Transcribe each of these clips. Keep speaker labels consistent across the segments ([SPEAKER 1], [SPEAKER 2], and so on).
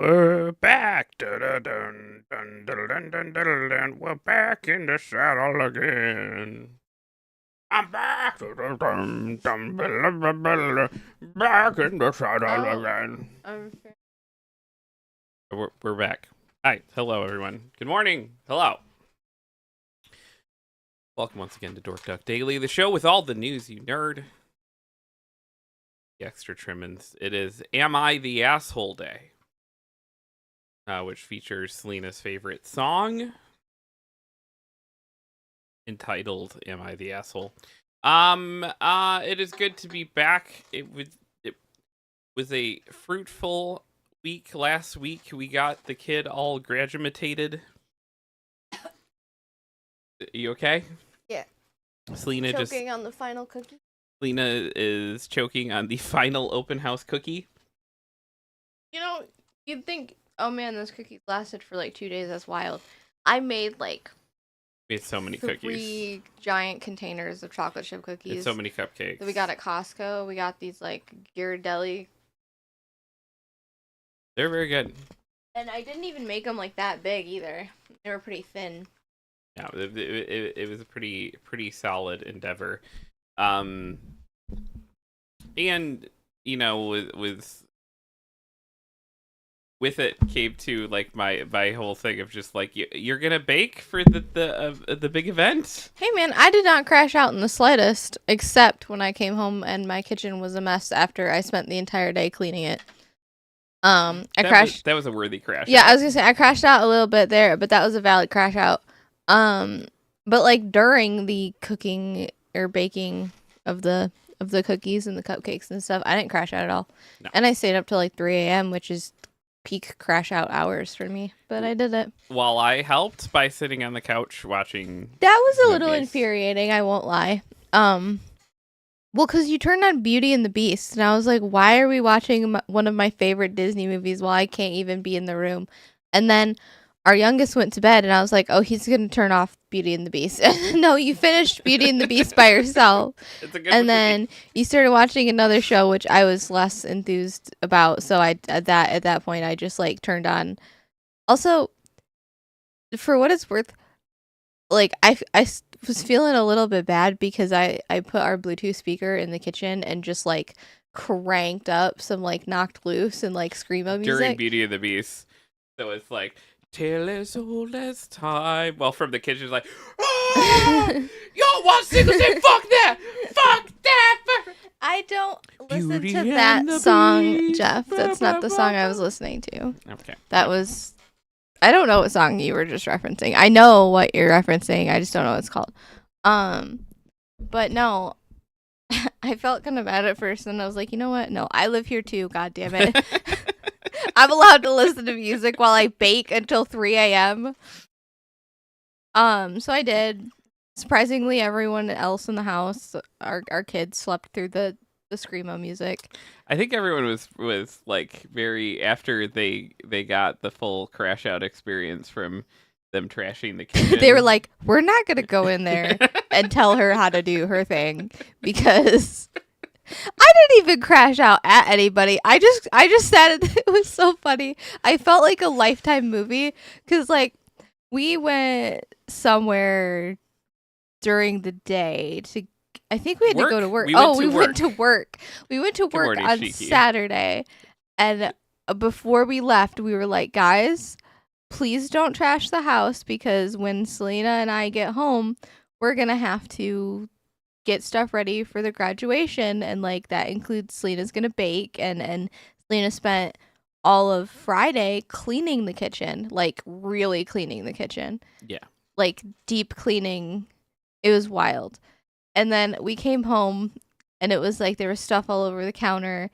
[SPEAKER 1] We're back. Dun, dun, dun, dun, dun, dun, dun. We're back in the saddle again. I'm back. Dun, dun, dun, blah, blah, blah, blah. Back in the saddle again. We're back. Hi. Hello, everyone. Good morning. Hello. Welcome once again to Dork Duck Daily, the show with all the news you nerd. The extra trimmings. It is Am I the Asshole Day? Which features Selena's favorite song, entitled "Am I the Asshole?" It is good to be back. It was a fruitful week last week. We got the kid all graduated. You okay?
[SPEAKER 2] Yeah.
[SPEAKER 1] Selena
[SPEAKER 2] choking on the final cookie.
[SPEAKER 1] Selena is choking on the final open house cookie.
[SPEAKER 2] You know, you'd think, oh man, those cookies lasted for like 2 days. That's wild. I made like
[SPEAKER 1] We had so many
[SPEAKER 2] 3
[SPEAKER 1] cookies.
[SPEAKER 2] giant containers of chocolate chip cookies.
[SPEAKER 1] It's so many cupcakes
[SPEAKER 2] that we got at Costco. We got these like Ghirardelli.
[SPEAKER 1] They're very good.
[SPEAKER 2] And I didn't even make them like that big either. They were pretty thin.
[SPEAKER 1] Yeah, it was a pretty solid endeavor. And you know, with it came to like my whole thing of just like you're gonna bake for the big event.
[SPEAKER 2] Hey man, I did not crash out in the slightest, except when I came home and my kitchen was a mess after I spent the entire day cleaning it. I crashed.
[SPEAKER 1] That was a worthy crash.
[SPEAKER 2] Yeah,
[SPEAKER 1] out.
[SPEAKER 2] I was gonna say I crashed out a little bit there, but that was a valid crash out. But like during the cooking or baking of the cookies and the cupcakes and stuff, I didn't crash out at all.
[SPEAKER 1] No.
[SPEAKER 2] And I stayed up till like 3 a.m., which is peak crash out hours for me. But I did it.
[SPEAKER 1] While I helped by sitting on the couch watching.
[SPEAKER 2] That was a little
[SPEAKER 1] movies.
[SPEAKER 2] infuriating, I won't lie. Well, because you turned on Beauty and the Beast, and I was like, why are we watching one of my favorite Disney movies while I can't even be in the room? And then our youngest went to bed, and I was like, oh, he's going to turn off Beauty and the Beast. No, you finished Beauty and the Beast by yourself.
[SPEAKER 1] It's a good
[SPEAKER 2] And
[SPEAKER 1] movie.
[SPEAKER 2] then you started watching another show, which I was less enthused about. So at that point, I just like turned on. Also, for what it's worth, like I was feeling a little bit bad because I put our Bluetooth speaker in the kitchen and just like cranked up some like Knocked Loose and like screamo music
[SPEAKER 1] during Beauty and the Beast. So it's like till as old as time. Well, from the kitchen, it's like, oh, y'all want singles? Say fuck that, fuck that. Fuck.
[SPEAKER 2] I don't listen
[SPEAKER 1] Beauty
[SPEAKER 2] to
[SPEAKER 1] and
[SPEAKER 2] that
[SPEAKER 1] the
[SPEAKER 2] song,
[SPEAKER 1] Beast.
[SPEAKER 2] Jeff. That's not the song I was listening to.
[SPEAKER 1] Okay,
[SPEAKER 2] That was, I don't know what song you were just referencing. I know what you're referencing. I just don't know what it's called. But no, I felt kind of bad at first, and I was like, you know what? No, I live here too. God damn it. I'm allowed to listen to music while I bake until 3 a.m. So I did. Surprisingly, everyone else in the house, our kids, slept through the screamo music.
[SPEAKER 1] I think everyone was like very after they got the full crash out experience from them trashing the kitchen.
[SPEAKER 2] They were like, we're not gonna go in there and tell her how to do her thing because I didn't even crash out at anybody. I just said it was so funny. I felt like a Lifetime movie because like we went somewhere during the day to. I think we had to go to work.
[SPEAKER 1] We
[SPEAKER 2] went to work. We went to work
[SPEAKER 1] morning,
[SPEAKER 2] on
[SPEAKER 1] Shiki.
[SPEAKER 2] Saturday, and before we left, we were like, guys, please don't trash the house because when Selena and I get home, we're gonna have to get stuff ready for the graduation, and like that includes Selena's gonna bake, and Selena spent all of Friday cleaning the kitchen, like really cleaning the kitchen.
[SPEAKER 1] Yeah. Like
[SPEAKER 2] Deep cleaning. It was wild. And then we came home, and it was like there was stuff all over the counter,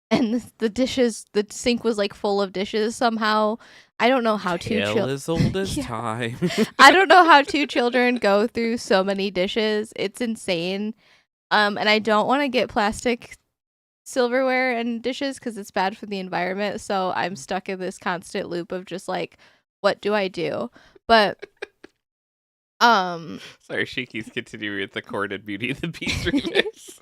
[SPEAKER 2] and the sink was like full of dishes somehow. I don't know how
[SPEAKER 1] tale as old as
[SPEAKER 2] Yeah.
[SPEAKER 1] time.
[SPEAKER 2] I don't know how 2 children go through so many dishes. It's insane. And I don't want to get plastic silverware and dishes because it's bad for the environment. So I'm stuck in this constant loop of just like, what do I do? But
[SPEAKER 1] Sorry, Shiki's continuing with the Chord and Beauty and the Beast remix.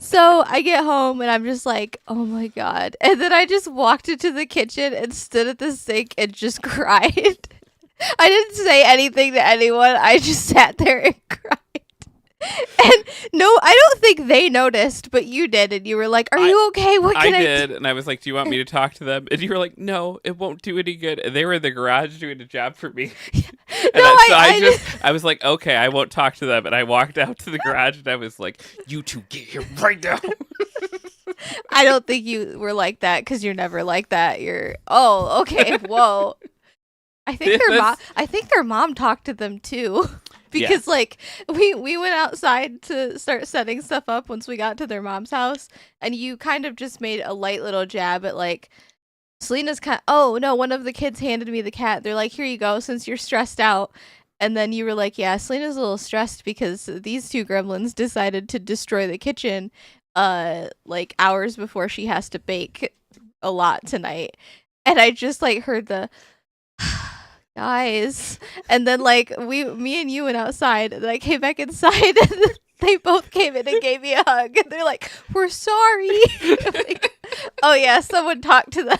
[SPEAKER 2] So I get home and I'm just like, oh my God. And then I just walked into the kitchen and stood at the sink and just cried. I didn't say anything to anyone. I just sat there and cried. And no, I don't think they noticed, but you did. And you were like, are you okay? What can I
[SPEAKER 3] did. And I was like, do you want me to talk to them? And you were like, no, it won't do any good. And they were in the garage doing a job for me. And I was like, okay, I won't talk to them. And I walked out to the garage and I was like, you two get here right now.
[SPEAKER 2] I don't think you were like that because you're never like that. You're, oh, okay, whoa. I think their mom talked to them too. Because like we went outside to start setting stuff up once we got to their mom's house, and you kind of just made a light little jab at like Selena's cat. Oh no, one of the kids handed me the cat. They're like, here you go, since you're stressed out. And then you were like, yeah, Selena's a little stressed because these two gremlins decided to destroy the kitchen like hours before she has to bake a lot tonight. And I just like heard the guys, and then like me and you went outside, and I came back inside, and they both came in and gave me a hug, and they're like, we're sorry. Like, oh yeah, someone talked to them.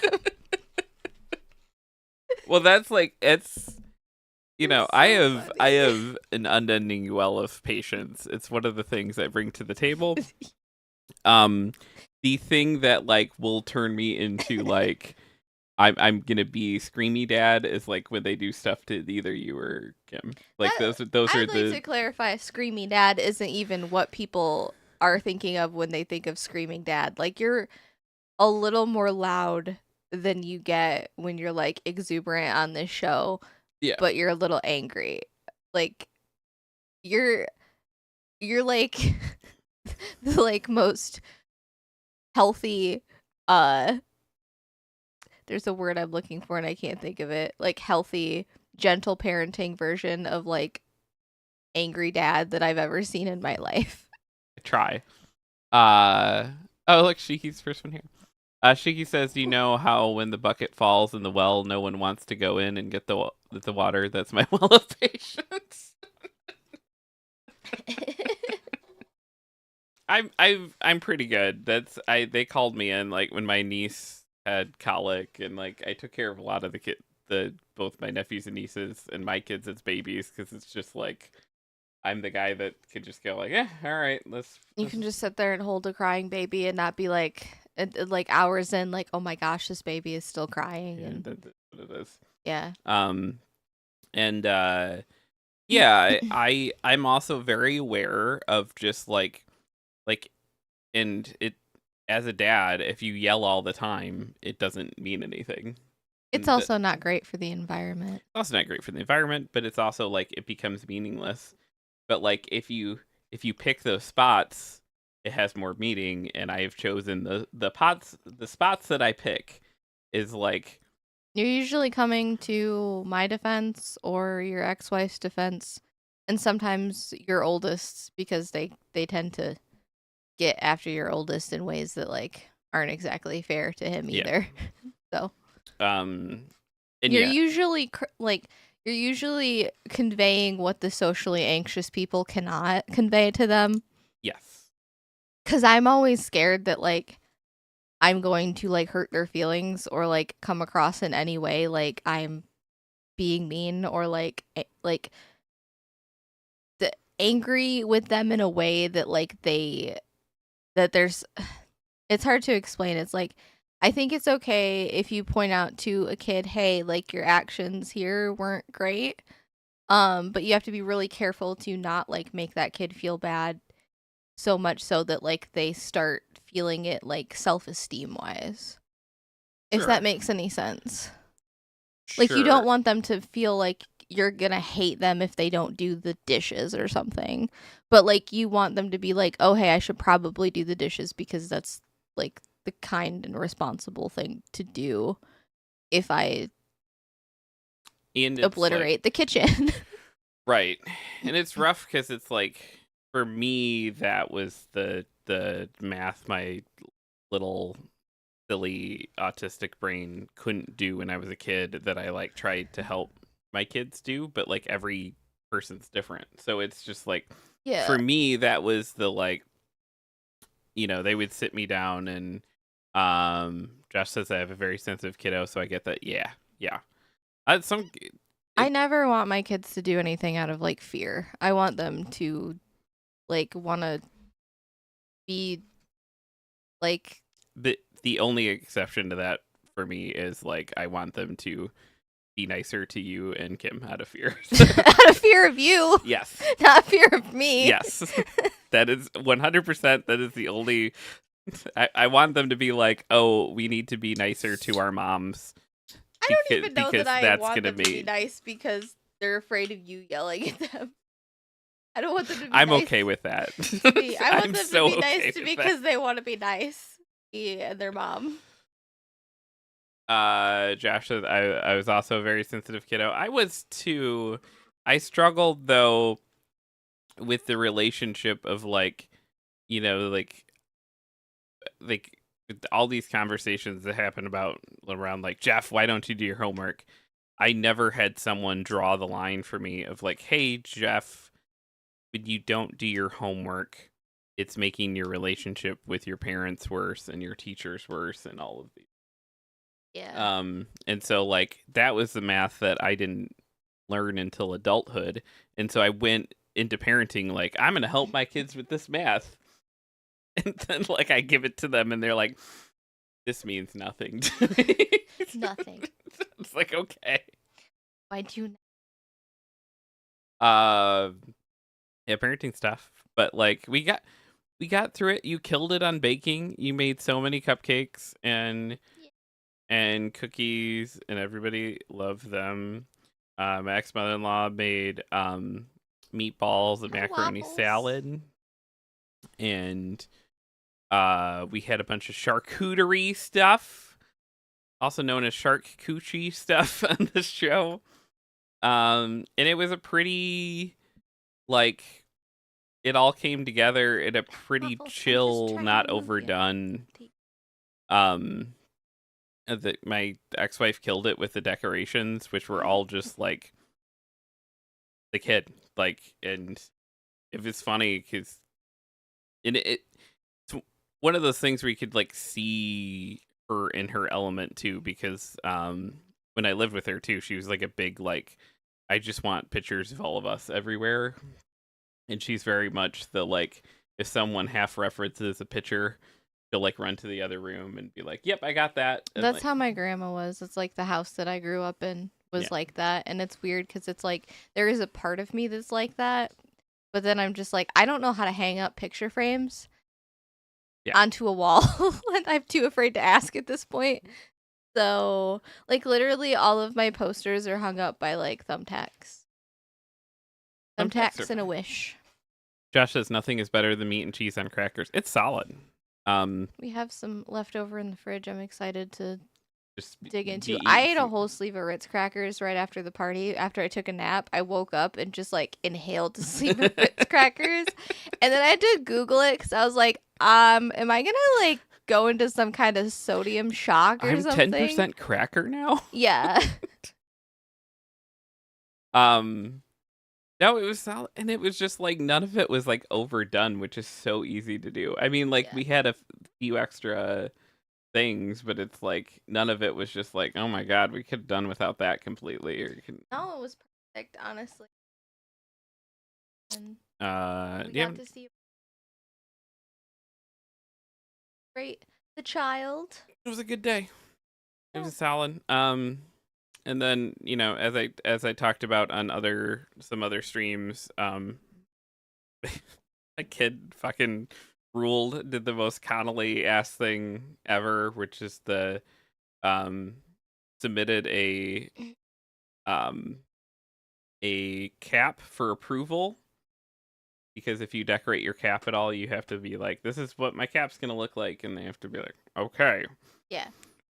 [SPEAKER 3] Well, that's like, it's, you know, so I have an unending well of patience. It's one of the things I bring to the table. The thing that like will turn me into like I'm gonna be screamy dad is like when they do stuff to either you or Kim. Like those are
[SPEAKER 2] I'd like to clarify, screamy dad isn't even what people are thinking of when they think of screaming dad. Like, you're a little more loud than you get when you're like exuberant on this show.
[SPEAKER 3] Yeah.
[SPEAKER 2] But you're a little angry. Like, you're like the like most healthy there's a word I'm looking for and I can't think of it. Like, healthy, gentle parenting version of like angry dad that I've ever seen in my life.
[SPEAKER 3] Try. Oh, look, Shiki's first one here. Shiki says, do you know how when the bucket falls in the well, no one wants to go in and get the water? That's my well of patience. I'm pretty good. They called me in like when my niece had colic, and like I took care of a lot of both my nephews and nieces and my kids as babies, because it's just like I'm the guy that could just go like, yeah, all right, let's.
[SPEAKER 2] You can just sit there and hold a crying baby and not be like hours in, like, oh my gosh, this baby is still crying.
[SPEAKER 3] Yeah,
[SPEAKER 2] and
[SPEAKER 3] that's what it is.
[SPEAKER 2] Yeah.
[SPEAKER 3] Yeah, I'm also very aware of just like, and it, as a dad, if you yell all the time, it doesn't mean anything.
[SPEAKER 2] It's also not great for the environment.
[SPEAKER 3] It's also not great for the environment, but it's also like it becomes meaningless. But like if you pick those spots, it has more meaning. And I have chosen the spots that I pick is like,
[SPEAKER 2] you're usually coming to my defense or your ex-wife's defense, and sometimes your oldest, because they tend to get after your oldest in ways that like aren't exactly fair to him either. So you're usually you're usually conveying what the socially anxious people cannot convey to them.
[SPEAKER 3] Yes.
[SPEAKER 2] Cuz I'm always scared that like I'm going to like hurt their feelings or like come across in any way like I'm being mean or like the angry with them in a way that like there's it's hard to explain. It's like, I think it's okay if you point out to a kid, hey, like your actions here weren't great. But you have to be really careful to not like make that kid feel bad so much so that like they start feeling it like self-esteem wise. Sure. If that makes any sense. Sure. Like, you don't want them to feel like you're gonna hate them if they don't do the dishes or something. But like, you want them to be like, oh hey, I should probably do the dishes because that's like the kind and responsible thing to do if I obliterate the kitchen.
[SPEAKER 3] Right. And it's rough because it's like, for me, that was the math my little silly autistic brain couldn't do when I was a kid that I like tried to help my kids do, but like every person's different. So it's just like, for me, that was the like, they would sit me down and Josh says I have a very sensitive kiddo, so I get that. Yeah.
[SPEAKER 2] I never want my kids to do anything out of like fear. I want them to like want to be like
[SPEAKER 3] the only exception to that for me is like I want them to be nicer to you and Kim out of fear.
[SPEAKER 2] out of fear of you.
[SPEAKER 3] Yes.
[SPEAKER 2] Not fear of me.
[SPEAKER 3] Yes. That is 100%. That is the only. I want them to be like, oh, we need to be nicer to our moms.
[SPEAKER 2] I don't even know that I
[SPEAKER 3] that's
[SPEAKER 2] want
[SPEAKER 3] gonna
[SPEAKER 2] them to be nice because they're afraid of you yelling at them. I don't want them to be
[SPEAKER 3] I'm
[SPEAKER 2] nice
[SPEAKER 3] okay with that.
[SPEAKER 2] to me. I want them
[SPEAKER 3] so
[SPEAKER 2] to be nice
[SPEAKER 3] okay
[SPEAKER 2] to
[SPEAKER 3] with
[SPEAKER 2] me
[SPEAKER 3] that.
[SPEAKER 2] because they want to be nice. Me and their mom.
[SPEAKER 3] Josh says I was also a very sensitive kiddo. I was too. I struggled though with the relationship of like all these conversations that happen about around like, Jeff, why don't you do your homework? I never had someone draw the line for me of like, hey, Jeff, when you don't do your homework, it's making your relationship with your parents worse and your teachers worse and all of these.
[SPEAKER 2] Yeah.
[SPEAKER 3] And so like that was the math that I didn't learn until adulthood. And so I went into parenting like, I'm going to help my kids with this math. And then like I give it to them and they're like, this means nothing to me.
[SPEAKER 2] Nothing.
[SPEAKER 3] It's like, okay.
[SPEAKER 2] Why do you
[SPEAKER 3] Yeah, parenting stuff. But like we got through it. You killed it on baking. You made so many cupcakes and cookies, and everybody loved them. My ex-mother-in-law made meatballs and macaroni
[SPEAKER 2] waffles.
[SPEAKER 3] salad, and we had a bunch of charcuterie stuff, also known as shark coochie stuff on this show. And it was a pretty like it all came together in a pretty
[SPEAKER 2] Waffles, I'm just
[SPEAKER 3] chill,
[SPEAKER 2] trying
[SPEAKER 3] not
[SPEAKER 2] to move you.
[SPEAKER 3] overdone. My ex-wife killed it with the decorations, which were all just like the kid, like, and it was funny because it's one of those things where you could like see her in her element too, because when I lived with her too, she was like a big like, I just want pictures of all of us everywhere, and she's very much the like, if someone half references a picture, she'll like run to the other room and be like, yep, I got that. And
[SPEAKER 2] That's
[SPEAKER 3] like,
[SPEAKER 2] how my grandma was. It's like the house that I grew up in was
[SPEAKER 3] Yeah.
[SPEAKER 2] like that. And it's weird because it's like there is a part of me that's like that. But then I'm just like, I don't know how to hang up picture frames onto a wall. And I'm too afraid to ask at this point. So, like, literally all of my posters are hung up by like thumbtacks. Thumbtacks and a wish.
[SPEAKER 3] Josh says nothing is better than meat and cheese on crackers. It's solid.
[SPEAKER 2] We have some left over in the fridge. I'm excited to
[SPEAKER 3] Just
[SPEAKER 2] dig into.
[SPEAKER 3] be
[SPEAKER 2] I ate
[SPEAKER 3] eating
[SPEAKER 2] a
[SPEAKER 3] some-
[SPEAKER 2] whole sleeve of Ritz crackers right after the party. After I took a nap, I woke up and just like inhaled a sleeve of Ritz crackers, and then I had to Google it because I was like, am I gonna like go into some kind of sodium shock or
[SPEAKER 3] I'm
[SPEAKER 2] something?
[SPEAKER 3] 10% cracker now.
[SPEAKER 2] Yeah.
[SPEAKER 3] No, it was solid, and it was just like none of it was like overdone, which is so easy to do. I mean, like
[SPEAKER 2] Yeah.
[SPEAKER 3] we had a few extra things, but it's like none of it was just like, oh my god, we could have done without that completely. Or you can,
[SPEAKER 2] No, it was perfect, honestly. And we
[SPEAKER 3] yeah,
[SPEAKER 2] got to see great the child.
[SPEAKER 3] it was a good day. It
[SPEAKER 2] Yeah.
[SPEAKER 3] was solid. And then as I talked about on some other streams, a kid fucking ruled, did the most Connolly ass thing ever, which is submitted a cap for approval, because if you decorate your cap at all, you have to be like, this is what my cap's gonna look like, and they have to be like, okay,
[SPEAKER 2] Yeah.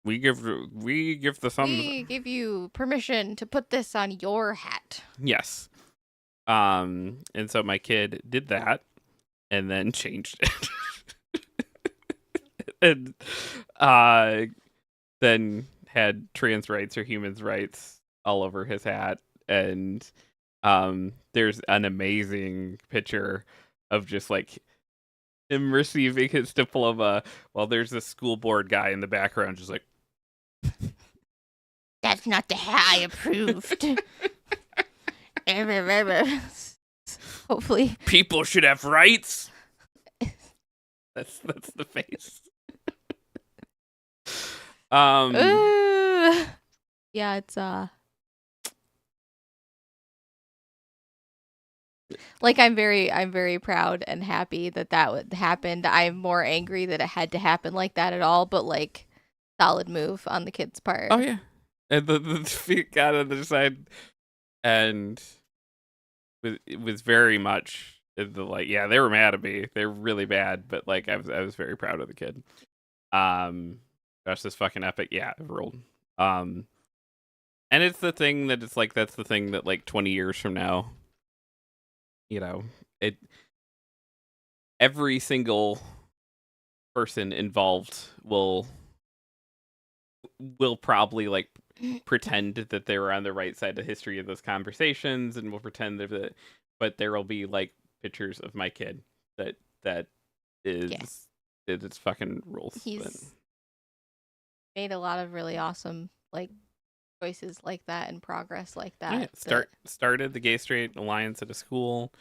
[SPEAKER 3] we give the thumbs.
[SPEAKER 2] We give you permission to put this on your hat.
[SPEAKER 3] Yes. And so my kid did that and then changed it. And then had trans rights or humans rights all over his hat. And there's an amazing picture of just like him receiving his diploma while there's a school board guy in the background just like,
[SPEAKER 2] That's not the hat I approved. Hopefully.
[SPEAKER 3] people should have rights. That's the face.
[SPEAKER 2] Yeah, it's like I'm very proud and happy that happened. I'm more angry that it had to happen like that at all, but like solid move on the kid's part.
[SPEAKER 3] Oh yeah, and the feet got on the side, and it was very much like, yeah, they were mad at me. They're really bad, but like I was very proud of the kid. That's just fucking epic. Yeah, it rolled. And it's the thing that it's like that's the thing that like 20 years from now, you know, every single person involved will probably like pretend that they were on the right side of history of those conversations, and will pretend that, but there will be like pictures of my kid that is it's fucking rules.
[SPEAKER 2] He's made a lot of really awesome like choices like that and progress like that.
[SPEAKER 3] Started the Gay Straight Alliance at a school,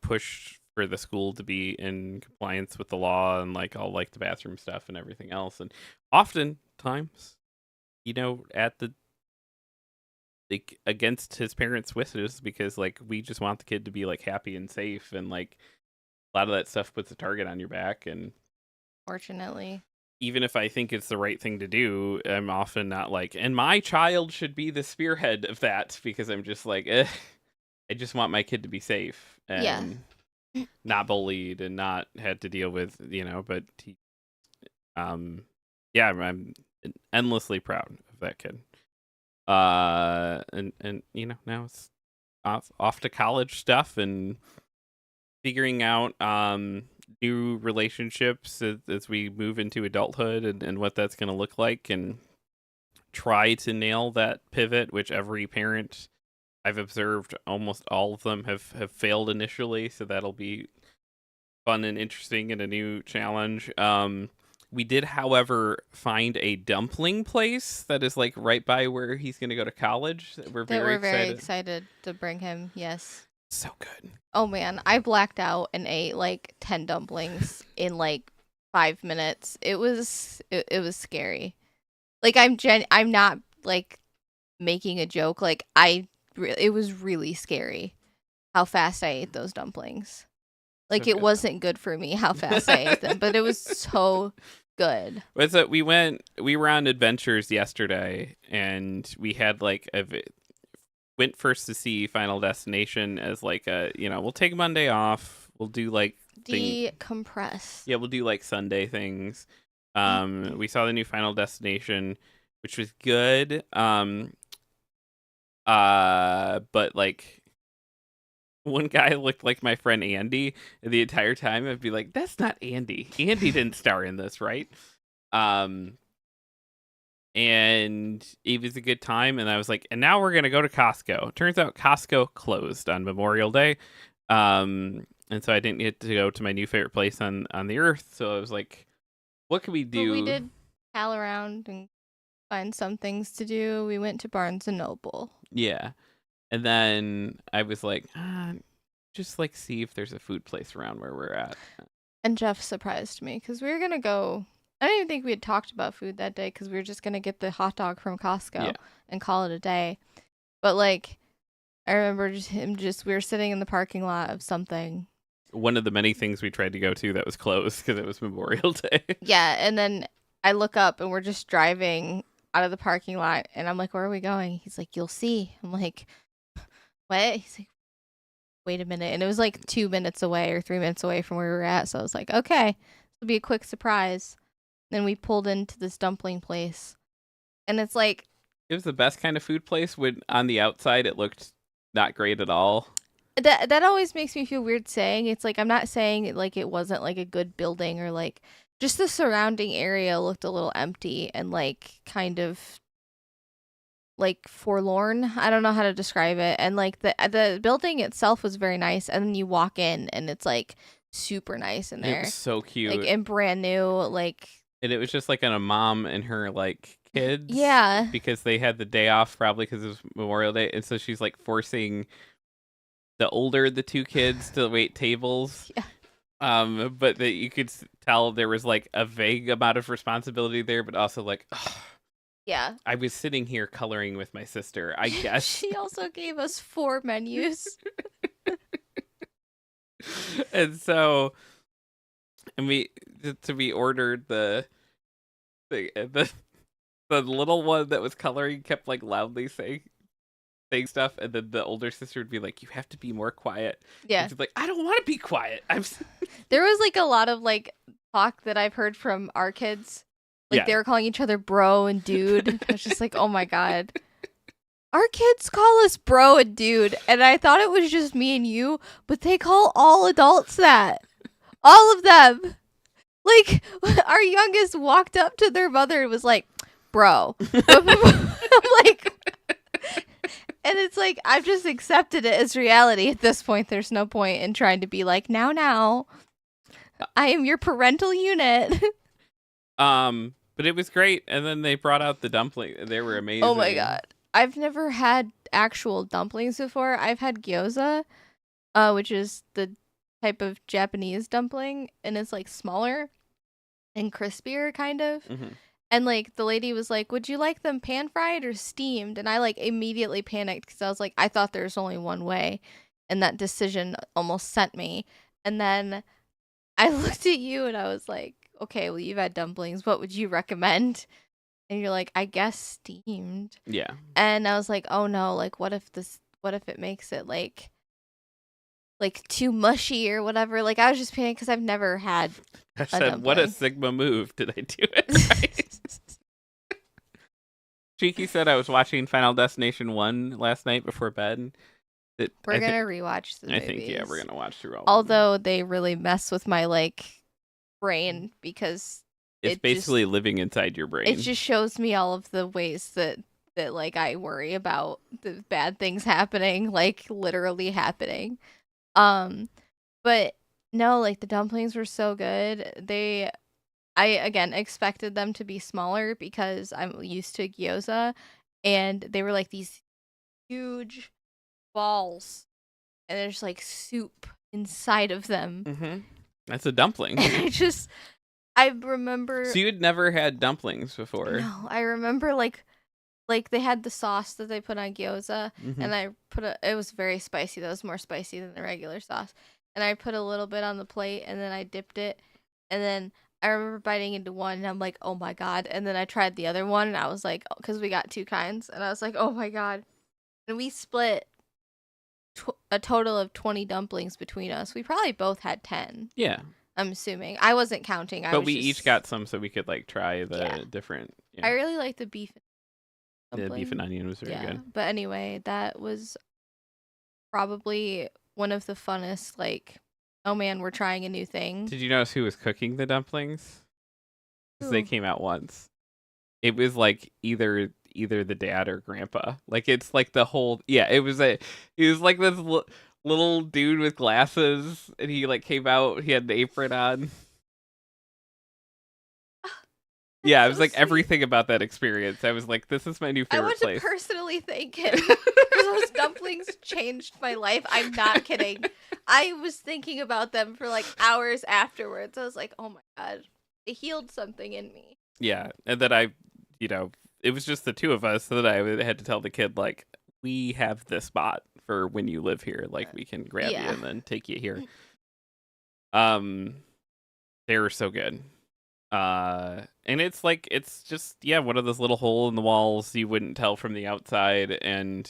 [SPEAKER 3] pushed for the school to be in compliance with the law and like all like the bathroom stuff and everything else, and oftentimes, at the like against his parents' wishes, because like we just want the kid to be like happy and safe, and like a lot of that stuff puts a target on your back. And
[SPEAKER 2] fortunately,
[SPEAKER 3] even if I think it's the right thing to do, I'm often not like, and my child should be the spearhead of that, because I'm just like, I just want my kid to be safe and not bullied and not had to deal with, but he, I'm endlessly proud of that kid. And now it's off to college stuff and figuring out new relationships as we move into adulthood, and what that's going to look like, and try to nail that pivot, which every parent I've observed, almost all of them have failed initially. So that'll be fun and interesting and a new challenge. We did, however, find a dumpling place that is like right by where he's going to go to college. We're very
[SPEAKER 2] excited to bring him. Yes.
[SPEAKER 3] So good.
[SPEAKER 2] Oh man, I blacked out and ate like 10 dumplings in like 5 minutes. It was scary. Like I'm not like making a joke. Like it was really scary how fast I ate those dumplings. Like it wasn't good for me how fast I ate them, but it was so good.
[SPEAKER 3] But so we were on adventures yesterday, and we had like went first to see Final Destination as like we'll take Monday off. We'll do like
[SPEAKER 2] decompress.
[SPEAKER 3] Yeah, we'll do like Sunday things. We saw the new Final Destination, which was good. But like one guy looked like my friend Andy, and the entire time I'd be like, that's not Andy. Andy didn't star in this, right? And it was a good time, and I was like, and now we're gonna go to Costco. Turns out Costco closed on Memorial Day, and so I didn't get to go to my new favorite place on the earth. So I was like, what can we do?
[SPEAKER 2] Well, we did pal around and find some things to do. We went to Barnes and Noble.
[SPEAKER 3] Yeah, and then I was like, just like see if there's a food place around where we're at.
[SPEAKER 2] And Jeff surprised me because we were gonna go. I don't even think we had talked about food that day because we were just going to get the hot dog from Costco and call it a day. But, like, I remember we were sitting in the parking lot of something.
[SPEAKER 3] One of the many things we tried to go to that was closed because it was Memorial Day.
[SPEAKER 2] Yeah, and then I look up and we're just driving out of the parking lot, and I'm like, where are we going? He's like, you'll see. I'm like, what? He's like, wait a minute. And it was like 2 minutes away or 3 minutes away from where we were at. So I was like, okay, this will be a quick surprise. Then we pulled into this dumpling place, and it's like
[SPEAKER 3] it was the best kind of food place. When on the outside it looked not great at all.
[SPEAKER 2] That always makes me feel weird saying. It's like I'm not saying like it wasn't like a good building, or like just the surrounding area looked a little empty and like kind of like forlorn. I don't know how to describe it. And like the building itself was very nice, and then you walk in and it's like super nice in
[SPEAKER 3] It
[SPEAKER 2] there.
[SPEAKER 3] was so cute.
[SPEAKER 2] Like and brand new, like
[SPEAKER 3] And it was just like a mom and her like kids.
[SPEAKER 2] Yeah.
[SPEAKER 3] Because they had the day off probably because it was Memorial Day. And so she's like forcing the older of the two kids to wait tables.
[SPEAKER 2] Yeah.
[SPEAKER 3] But that you could tell there was like a vague amount of responsibility there, but also like, ugh,
[SPEAKER 2] Yeah.
[SPEAKER 3] I was sitting here coloring with my sister, I guess.
[SPEAKER 2] She also gave us 4 menus.
[SPEAKER 3] And so, and we ordered the little one that was coloring kept like loudly saying stuff, and then the older sister would be like, "You have to be more quiet."
[SPEAKER 2] Yeah.
[SPEAKER 3] And she's like, "I don't want to be quiet."
[SPEAKER 2] There was like a lot of like talk that I've heard from our kids. Like
[SPEAKER 3] Yeah.
[SPEAKER 2] they were calling each other bro and dude. I was just like, oh my God. Our kids call us bro and dude. And I thought it was just me and you, but they call all adults that. All of them. Like our youngest walked up to their mother and was like, bro. I'm like, and it's like, I've just accepted it as reality at this point. There's no point in trying to be like, now. I am your parental unit.
[SPEAKER 3] But it was great, and then they brought out the dumpling. They were amazing.
[SPEAKER 2] Oh my God. I've never had actual dumplings before. I've had gyoza, which is the type of Japanese dumpling, and it's like smaller and crispier kind of.
[SPEAKER 3] Mhm.
[SPEAKER 2] And like the lady was like, "Would you like them pan fried or steamed?" And I like immediately panicked because I was like, I thought there was only one way, and that decision almost sent me. And then I looked at you and I was like, "Okay, well you've had dumplings. What would you recommend?" And you're like, "I guess steamed."
[SPEAKER 3] Yeah.
[SPEAKER 2] And I was like, "Oh no, like what if it makes it like too mushy or whatever?" Like I was just panicking because I've never had
[SPEAKER 3] I said, "What a
[SPEAKER 2] dumpling.
[SPEAKER 3] Sigma move! Did I do it right?" Cheeky said I was watching Final Destination 1 last night before bed.
[SPEAKER 2] We're gonna rewatch the
[SPEAKER 3] I
[SPEAKER 2] movies.
[SPEAKER 3] think, yeah, we're gonna watch through all of them.
[SPEAKER 2] Although they really mess with my like brain because
[SPEAKER 3] It's basically living inside your brain.
[SPEAKER 2] it just shows me all of the ways that like I worry about the bad things happening, like literally happening. But no, like the dumplings were so good. I again expected them to be smaller because I'm used to gyoza, and they were like these huge balls, and there's like soup inside of them.
[SPEAKER 3] Mm-hmm. That's a dumpling.
[SPEAKER 2] And I remember.
[SPEAKER 3] So you had never had dumplings before?
[SPEAKER 2] No, I remember like they had the sauce that they put on gyoza,
[SPEAKER 3] Mhm.
[SPEAKER 2] and I it was very spicy. That was more spicy than the regular sauce. And I put a little bit on the plate, and then I dipped it, and then I remember biting into one, and I'm like, oh my God. And then I tried the other one, and I was like, because we got 2 kinds, and I was like, oh my God. And we split a total of 20 dumplings between us. We probably both had 10.
[SPEAKER 3] Yeah.
[SPEAKER 2] I'm assuming. I wasn't counting.
[SPEAKER 3] But we each got some so we could like try the different. Yeah.
[SPEAKER 2] I really like the beef.
[SPEAKER 3] The beef and onion was very good.
[SPEAKER 2] But anyway, that was probably one of the funnest, like, oh man, we're trying a new thing.
[SPEAKER 3] Did you notice who was cooking the dumplings? 'Cause they
[SPEAKER 2] Who?
[SPEAKER 3] came out once. It was like either the dad or grandpa. Like it's like the whole he was like this little dude with glasses, and he like came out. He had an apron on. Yeah, it was
[SPEAKER 2] so
[SPEAKER 3] like
[SPEAKER 2] sweet.
[SPEAKER 3] everything about that experience. I was like, this is my new
[SPEAKER 2] I
[SPEAKER 3] favorite
[SPEAKER 2] want
[SPEAKER 3] place.
[SPEAKER 2] to personally thank him because those dumplings changed my life. I'm not kidding. I was thinking about them for like hours afterwards. I was like, oh my God, it healed something in me.
[SPEAKER 3] Yeah, and then it was just the two of us, so that I had to tell the kid like, we have this spot for when you live here, like we can grab you
[SPEAKER 2] Yeah.
[SPEAKER 3] and then take you here. They were so good. And it's like it's just one of those little hole in the walls you wouldn't tell from the outside, and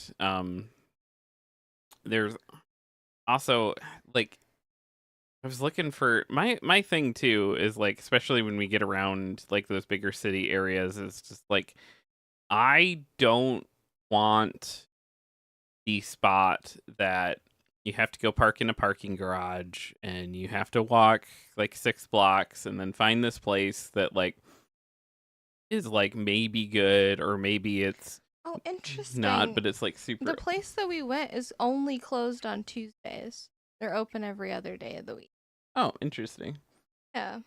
[SPEAKER 3] there's also like I was looking for my thing too is like, especially when we get around like those bigger city areas, is just like I don't want the spot that you have to go park in a parking garage and you have to walk like 6 blocks and then find this place that like is like maybe good, or maybe it's
[SPEAKER 2] Oh, interesting.
[SPEAKER 3] not, but it's like super.
[SPEAKER 2] The place that we went is only closed on Tuesdays. They're open every other day of the week.
[SPEAKER 3] Oh, interesting.
[SPEAKER 2] Yeah.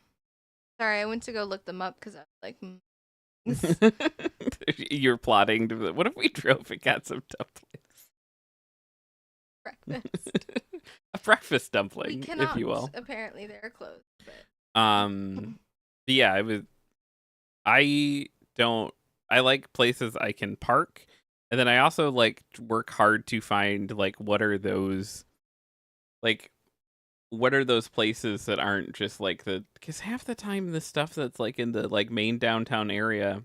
[SPEAKER 2] Sorry, I went to go look them up because I was like,
[SPEAKER 3] You're plotting to. What if we drove and got some dumplings?
[SPEAKER 2] breakfast.
[SPEAKER 3] A breakfast
[SPEAKER 2] We
[SPEAKER 3] dumpling,
[SPEAKER 2] cannot.
[SPEAKER 3] if you will.
[SPEAKER 2] Apparently, they're closed. But
[SPEAKER 3] But yeah, it was. I don't. I like places I can park, and then I also like work hard to find like what are those places that aren't just like because half the time the stuff that's like in the like main downtown area,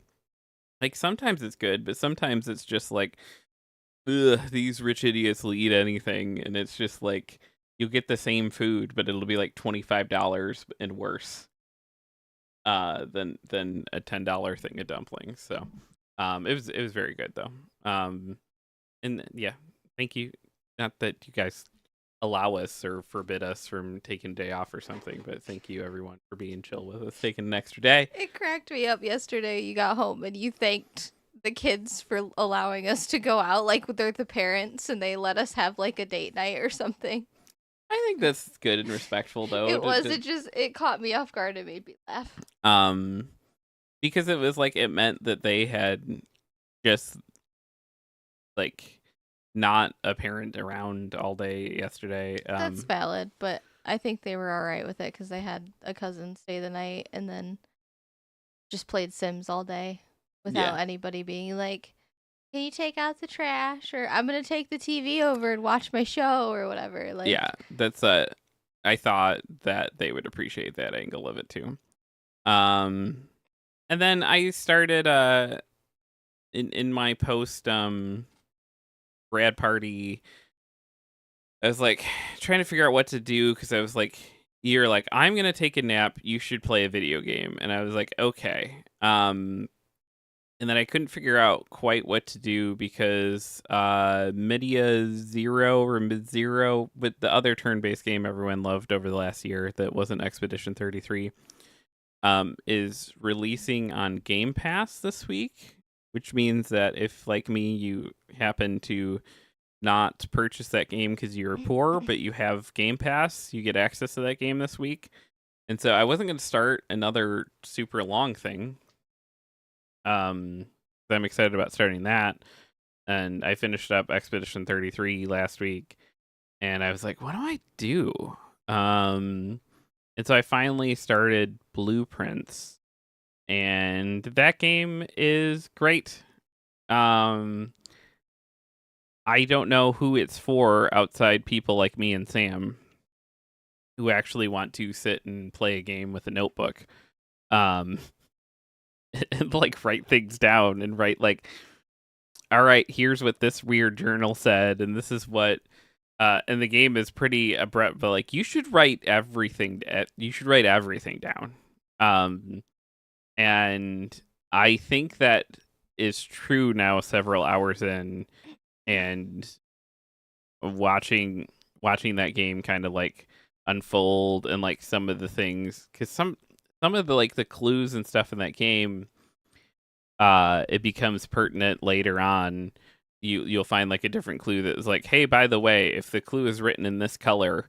[SPEAKER 3] like sometimes it's good, but sometimes it's just like, ugh, these rich idiots will eat anything, and it's just like you'll get the same food, but it'll be like $25 and worse than a $10 thing of dumplings. So it was very good though. And yeah, thank you. Not that you guys allow us or forbid us from taking a day off or something, but thank you everyone for being chill with us, taking an extra day.
[SPEAKER 2] it cracked me up yesterday. You got home and you thanked the kids for allowing us to go out, like they're the parents, and they let us have like a date night or something.
[SPEAKER 3] I think that's good and respectful though.
[SPEAKER 2] It was. It caught me off guard. It made me laugh.
[SPEAKER 3] Because it was like it meant that they had just like not a parent around all day yesterday.
[SPEAKER 2] That's valid, but I think they were all right with it because they had a cousin stay the night and then just played Sims all day without anybody being like, "Can you take out the trash?" or "I'm gonna take the TV over and watch my show" or whatever. Like,
[SPEAKER 3] yeah, that's I thought that they would appreciate that angle of it too. And then I started in my post grad party, I was like trying to figure out what to do because I was like, you're like, I'm gonna take a nap, you should play a video game, and I was like, okay. And then I couldn't figure out quite what to do because Media Zero or Mid Zero, but the other turn-based game everyone loved over the last year that wasn't Expedition 33, is releasing on Game Pass this week, which means that if, like me, you happen to not purchase that game because you're poor, but you have Game Pass, you get access to that game this week. And so I wasn't going to start another super long thing. I'm excited about starting that. And I finished up Expedition 33 last week, and I was like, what do I do? And so I finally started Blueprints, and that game is great. I don't know who it's for outside people like me and Sam who actually want to sit and play a game with a notebook. And like write things down and write like, all right, here's what this weird journal said, and this is what and the game is pretty abrupt, but like you should write everything down. And I think that is true now several hours in, and watching that game kind of like unfold, and like some of the things, because some of the like the clues and stuff in that game, it becomes pertinent later on. You'll find like a different clue that is like, hey, by the way, if the clue is written in this color,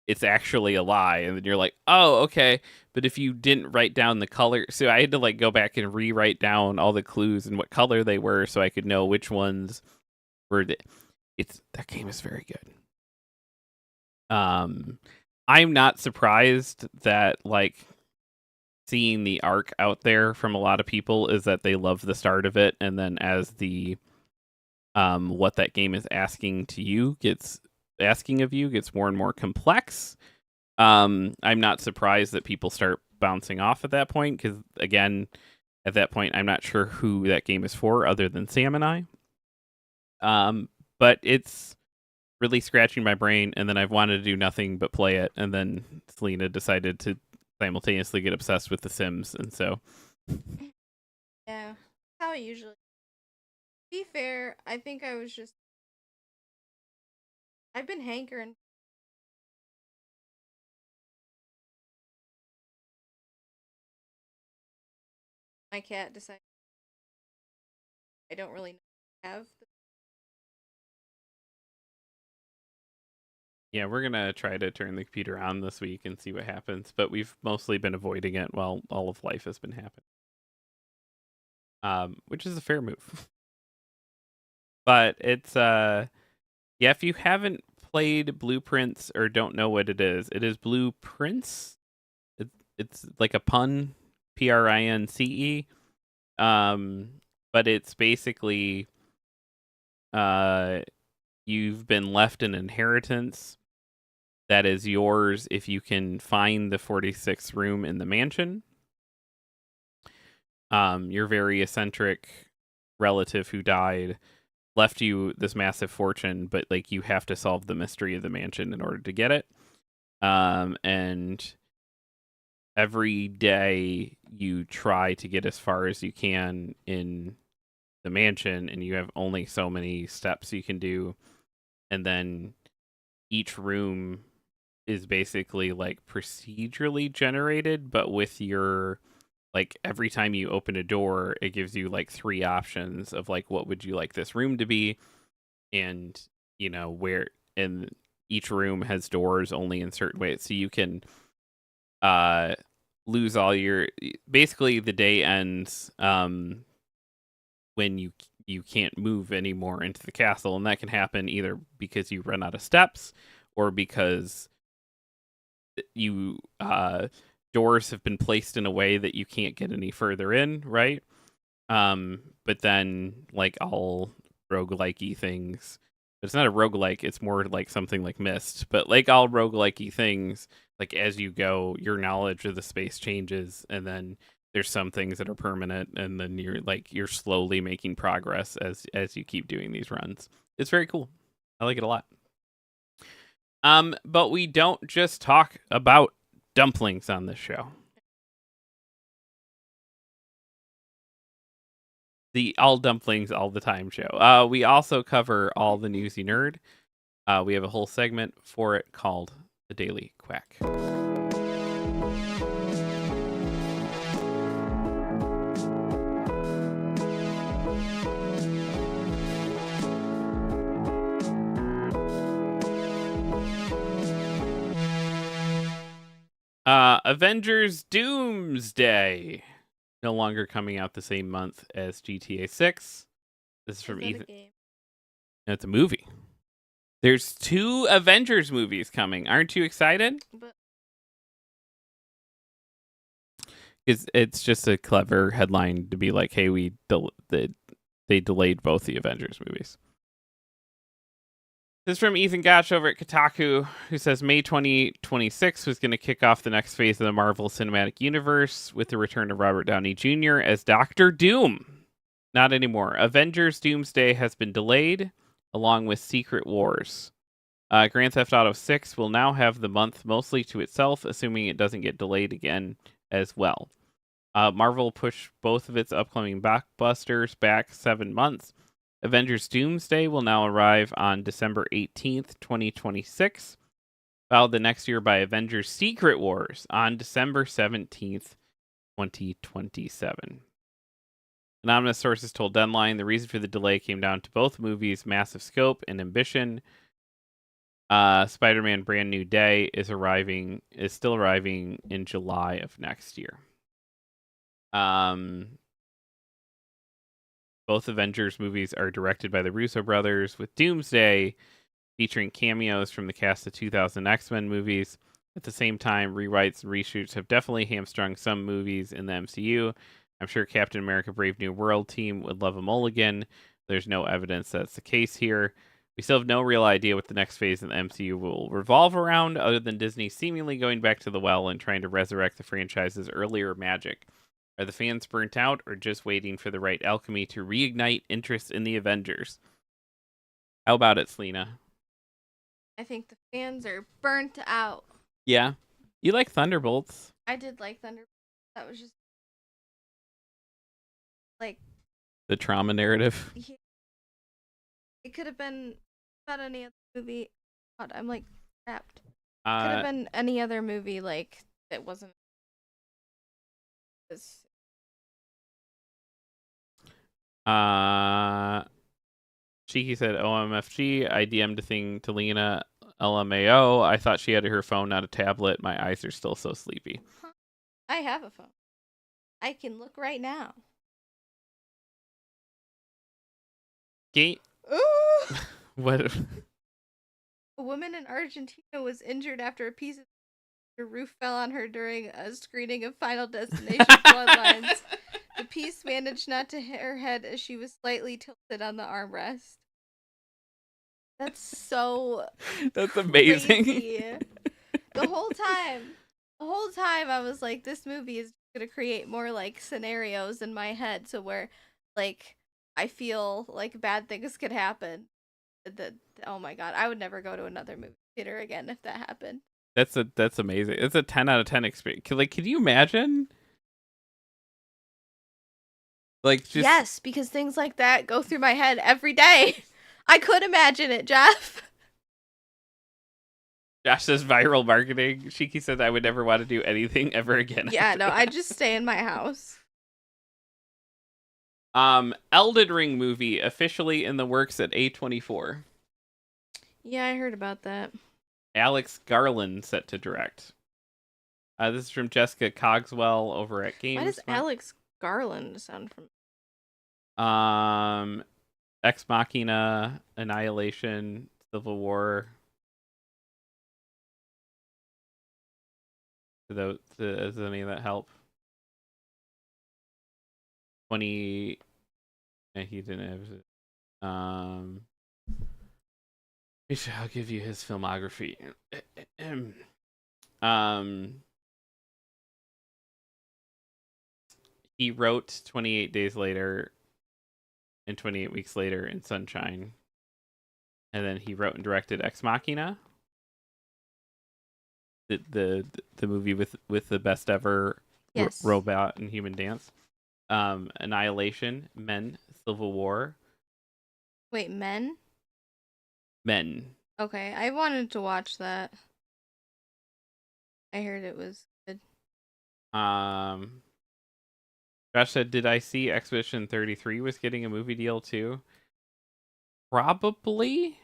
[SPEAKER 3] it's actually a lie. And then you're like, oh, okay. But if you didn't write down the color, so I had to like go back and rewrite down all the clues and what color they were so I could know which ones were that game is very good. I'm not surprised that like seeing the arc out there from a lot of people is that they love the start of it, and then as the what that game is asking of you gets more and more complex. I'm not surprised that people start bouncing off at that point, because again, at that point, I'm not sure who that game is for other than Sam and I. But it's really scratching my brain, and then I've wanted to do nothing but play it, and then Selena decided to simultaneously get obsessed with The Sims, and so
[SPEAKER 2] yeah, how I usually. To be fair, I think I've been hankering. My cat decided I don't really know have.
[SPEAKER 3] Yeah, we're gonna try to turn the computer on this week and see what happens, but we've mostly been avoiding it while all of life has been happening. Which is a fair move. But it's yeah, if you haven't played Blueprints or don't know what it is Blueprints. It's like a pun, Prince. But it's basically you've been left an inheritance that is yours if you can find the 46th room in the mansion. Your very eccentric relative who died left you this massive fortune, but like you have to solve the mystery of the mansion in order to get it. And every day you try to get as far as you can in the mansion, and you have only so many steps you can do. And then each room is basically like procedurally generated, but with your like every time you open a door, it gives you like 3 options of like what would you like this room to be, and you know where. And each room has doors only in certain ways, so you can lose all your. Basically, the day ends when you can't move anymore into the castle, and that can happen either because you run out of steps or because you doors have been placed in a way that you can't get any further in, right? But then like all roguelike-y things, but it's not a roguelike, it's more like something like Myst, but like all roguelike-y things, like as you go, your knowledge of the space changes, and then there's some things that are permanent, and then you're slowly making progress as you keep doing these runs. It's very cool. I like it a lot. But we don't just talk about dumplings on this show. The All Dumplings All the Time show. We also cover all the newsy nerd. We have a whole segment for it called The Daily Quack. Avengers Doomsday. No longer coming out the same month as GTA 6. This is from Ethan. No, it's a movie. There's 2 Avengers movies coming. Aren't you excited? It's just a clever headline to be like, hey, they delayed both the Avengers movies. This is from Ethan Gotch over at Kotaku, who says May 2026 was going to kick off the next phase of the Marvel Cinematic Universe with the return of Robert Downey Jr. as Doctor Doom. Not anymore. Avengers Doomsday has been delayed, along with Secret Wars. Grand Theft Auto 6 will now have the month mostly to itself, assuming it doesn't get delayed again as well. Marvel pushed both of its upcoming blockbusters back 7 months. Avengers Doomsday will now arrive on December 18th, 2026, followed the next year by Avengers Secret Wars on December 17th, 2027. Anonymous sources told Deadline the reason for the delay came down to both movies' massive scope and ambition. Spider-Man Brand New Day is still arriving in July of next year. Both Avengers movies are directed by the Russo brothers, with Doomsday featuring cameos from the cast of 2000 X-Men movies. At the same time, rewrites and reshoots have definitely hamstrung some movies in the MCU. I'm sure Captain America Brave New World team would love a mulligan. There's no evidence that's the case here. We still have no real idea what the next phase of the MCU will revolve around, other than Disney seemingly going back to the well and trying to resurrect the franchise's earlier magic. Are the fans burnt out, or just waiting for the right alchemy to reignite interest in the Avengers? How about it, Selena?
[SPEAKER 2] I think the fans are burnt out.
[SPEAKER 3] Yeah? You like Thunderbolts.
[SPEAKER 2] I did like Thunderbolts. That was just like
[SPEAKER 3] the trauma narrative.
[SPEAKER 2] Yeah. It could have been about any other movie. God, I'm like trapped. Could have been any other movie like that wasn't this.
[SPEAKER 3] Shiki said OMFG. I DM'd a thing to Lena. LMAO. I thought she had her phone, not a tablet. My eyes are still so sleepy.
[SPEAKER 2] I have a phone. I can look right now.
[SPEAKER 3] Gate.
[SPEAKER 2] Ooh!
[SPEAKER 3] What?
[SPEAKER 2] A woman in Argentina was injured after a piece of her roof fell on her during a screening of Final Destination Bloodlines. The piece managed not to hit her head as she was slightly tilted on the armrest. That's so
[SPEAKER 3] That's amazing.
[SPEAKER 2] crazy. The whole time I was like, this movie is gonna create more like scenarios in my head, so where like I feel like bad things could happen. Oh my god, I would never go to another movie theater again if that happened.
[SPEAKER 3] That's amazing. It's a 10 out of 10 experience. Like, can you imagine? Like, just
[SPEAKER 2] Yes, because things like that go through my head every day. I could imagine it, Jeff.
[SPEAKER 3] Josh says viral marketing. Shiki said I would never want to do anything ever again.
[SPEAKER 2] Yeah, no, I just stay in my house.
[SPEAKER 3] Elden Ring movie officially in the works at A24.
[SPEAKER 2] Yeah, I heard about that.
[SPEAKER 3] Alex Garland set to direct. This is from Jessica Cogswell over at Games.
[SPEAKER 2] Why does Alex Garland sound from?
[SPEAKER 3] Ex Machina, Annihilation, Civil War. Does any of that help? 20. He didn't have it. I'll give you his filmography. He wrote 28 Days Later and 28 Weeks Later in Sunshine. And then he wrote and directed Ex Machina. The movie with the best ever
[SPEAKER 2] Yes.
[SPEAKER 3] robot and human dance. Annihilation, Men, Civil War.
[SPEAKER 2] Wait, Men? Okay, I wanted to watch that. I heard it was good.
[SPEAKER 3] Josh said, did I see Expedition 33 was getting a movie deal too? Probably.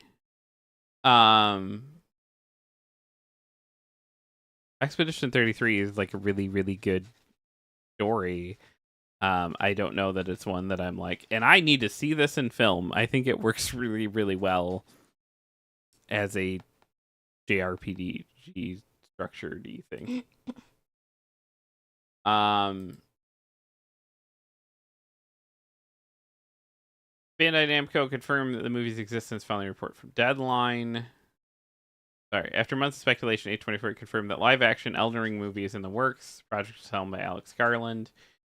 [SPEAKER 3] Expedition 33 is like a really, really good story. I don't know that it's one that I'm like, and I need to see this in film. I think it works really, really well as a JRPG structured-y thing. Bandai Namco confirmed that the movie's existence following a report from Deadline. After months of speculation, A24 confirmed that live-action Elden Ring movie is in the works. The project is helmed by Alex Garland.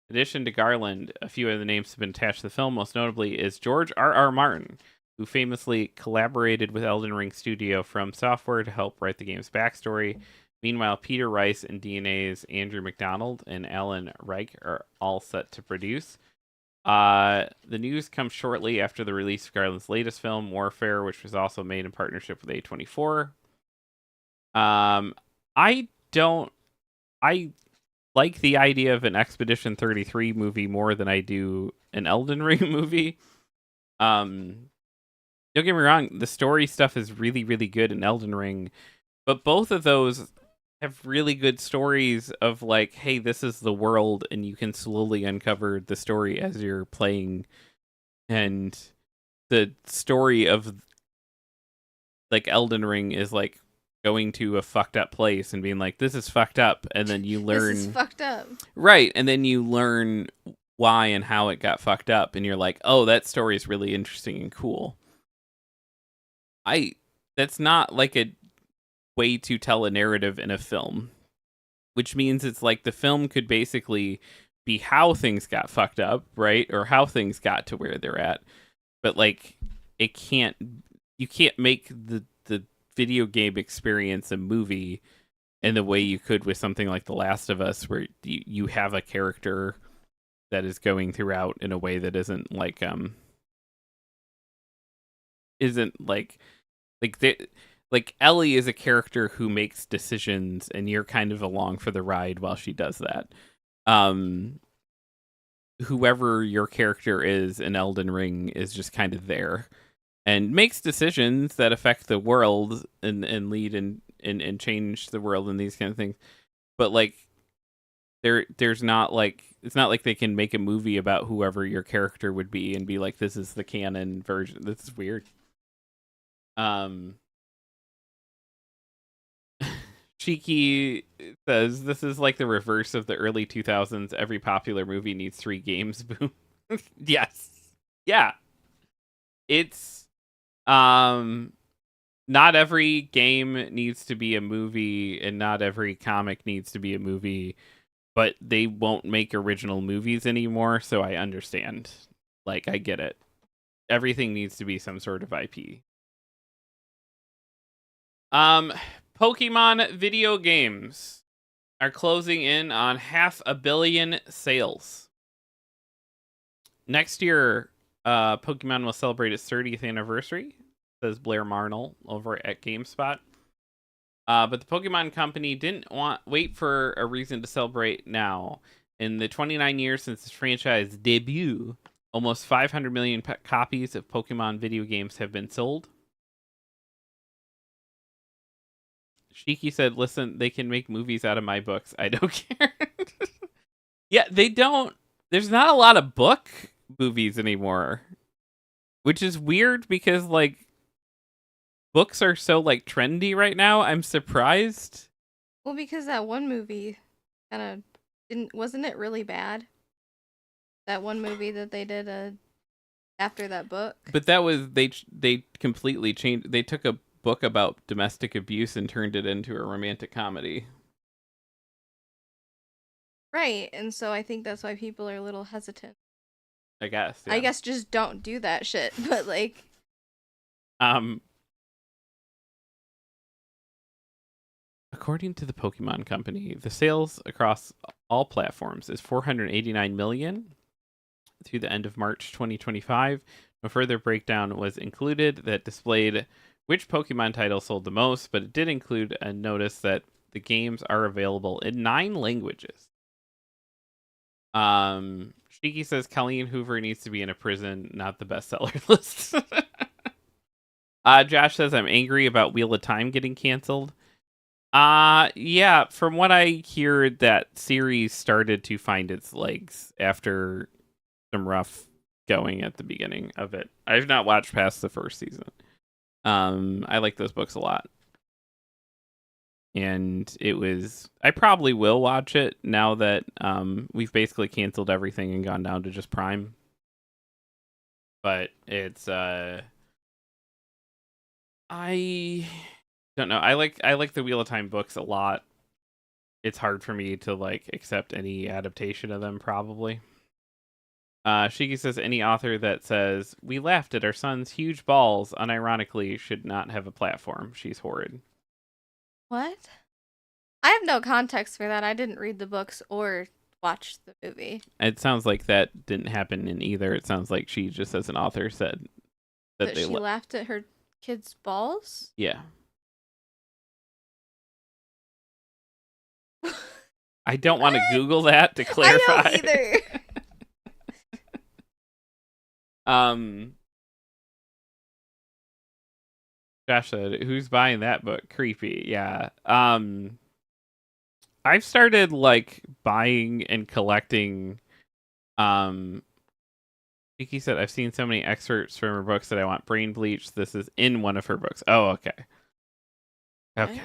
[SPEAKER 3] In addition to Garland, a few other names have been attached to the film. Most notably is George R.R. Martin, who famously collaborated with Elden Ring Studio From Software to help write the game's backstory. Meanwhile, Peter Rice and DNA's Andrew McDonald and Alan Reich are all set to produce. The news comes shortly after the release of Garland's latest film, Warfare, which was also made in partnership with A24. I like the idea of an Expedition 33 movie more than I do an Elden Ring movie. Don't get me wrong, the story stuff is really, really good in Elden Ring, but both of those have really good stories of like, hey, this is the world, and you can slowly uncover the story as you're playing. And the story of like Elden Ring is like going to a fucked up place and being like, this is fucked up, and then you learn
[SPEAKER 2] This is fucked up.
[SPEAKER 3] Right, and then you learn why and how it got fucked up, and you're like, oh, that story is really interesting and cool. That's not like a way to tell a narrative in a film, which means it's like the film could basically be how things got fucked up, right? Or how things got to where they're at. But like you can't make the video game experience a movie in the way you could with something like The Last of Us, where you have a character that is going throughout in a way that isn't like Ellie is a character who makes decisions, and you're kind of along for the ride while she does that. Whoever your character is in Elden Ring is just kind of there. and makes decisions that affect the world and lead and change the world and these kind of things. But like there's not like it's not like they can make a movie about whoever your character would be and be like, this is the canon version. This is weird. Cheeky says this is like the reverse of the early 2000s. Every popular movie needs 3 games. Boom. Yes. Yeah. It's not every game needs to be a movie and not every comic needs to be a movie, but they won't make original movies anymore, so I understand. Like, I get it. Everything needs to be some sort of IP. Pokemon video games are closing in on 500 million sales. Next year, Pokemon will celebrate its 30th anniversary, says Blair Marnell over at GameSpot. But the Pokemon Company didn't wait for a reason to celebrate now. In the 29 years since its franchise debut, almost 500 million copies of Pokemon video games have been sold. Shiki said, listen, they can make movies out of my books. I don't care. Yeah, they don't. There's not a lot of book movies anymore, which is weird because, like, books are so, like, trendy right now. I'm surprised.
[SPEAKER 2] Well, because that one movie kind of wasn't it really bad? That one movie that they did after that book.
[SPEAKER 3] But that was they completely changed. They took a book about domestic abuse and turned it into a romantic comedy.
[SPEAKER 2] Right, and so I think that's why people are a little hesitant.
[SPEAKER 3] I guess. Yeah.
[SPEAKER 2] I guess just don't do that shit. But like,
[SPEAKER 3] according to the Pokemon Company, the sales across all platforms is 489 million through the end of March 2025. A further breakdown was included that displayed which Pokemon title sold the most, but it did include a notice that the games are available in 9 languages. Shiki says Colleen Hoover needs to be in a prison, not the bestseller list. Josh says I'm angry about Wheel of Time getting canceled. Yeah, from what I hear, that series started to find its legs after some rough going at the beginning of it. I've not watched past the first season. I like those books a lot. And I probably will watch it now that we've basically canceled everything and gone down to just Prime. But it's I don't know. I like the Wheel of Time books a lot. It's hard for me to like accept any adaptation of them probably. Shiki says any author that says we laughed at our son's huge balls unironically should not have a platform. She's horrid.
[SPEAKER 2] what? I have no context for that. I didn't read the books or watch the movie.
[SPEAKER 3] It sounds like that didn't happen in either. It sounds like she just as an author said
[SPEAKER 2] That she laughed at her kids' balls?
[SPEAKER 3] Yeah. I don't want to Google that to clarify.
[SPEAKER 2] I don't either.
[SPEAKER 3] Josh said, "Who's buying that book? Creepy." Yeah. I've started like buying and collecting. Vicky said, "I've seen so many excerpts from her books that I want Brain Bleach. This is in one of her books." Oh, okay. Okay.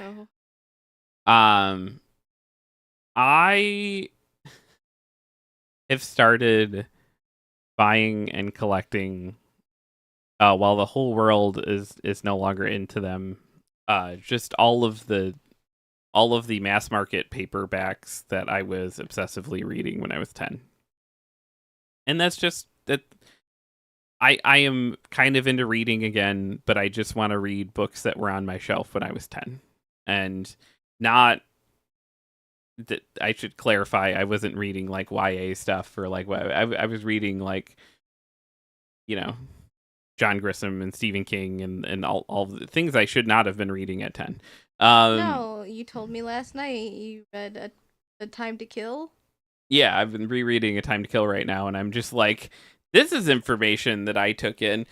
[SPEAKER 3] I have started buying and collecting while the whole world is no longer into them. Just all of the mass market paperbacks that I was obsessively reading when I was 10. And that's just that I am kind of into reading again, but I just want to read books that were on my shelf when I was 10. And not that I should clarify, I wasn't reading like YA stuff or like I was reading like, you know, John Grisham and Stephen King and all the things I should not have been reading at 10.
[SPEAKER 2] No, you told me last night you read A Time to Kill.
[SPEAKER 3] Yeah, I've been rereading A Time to Kill right now, and I'm just like, this is information that I took in.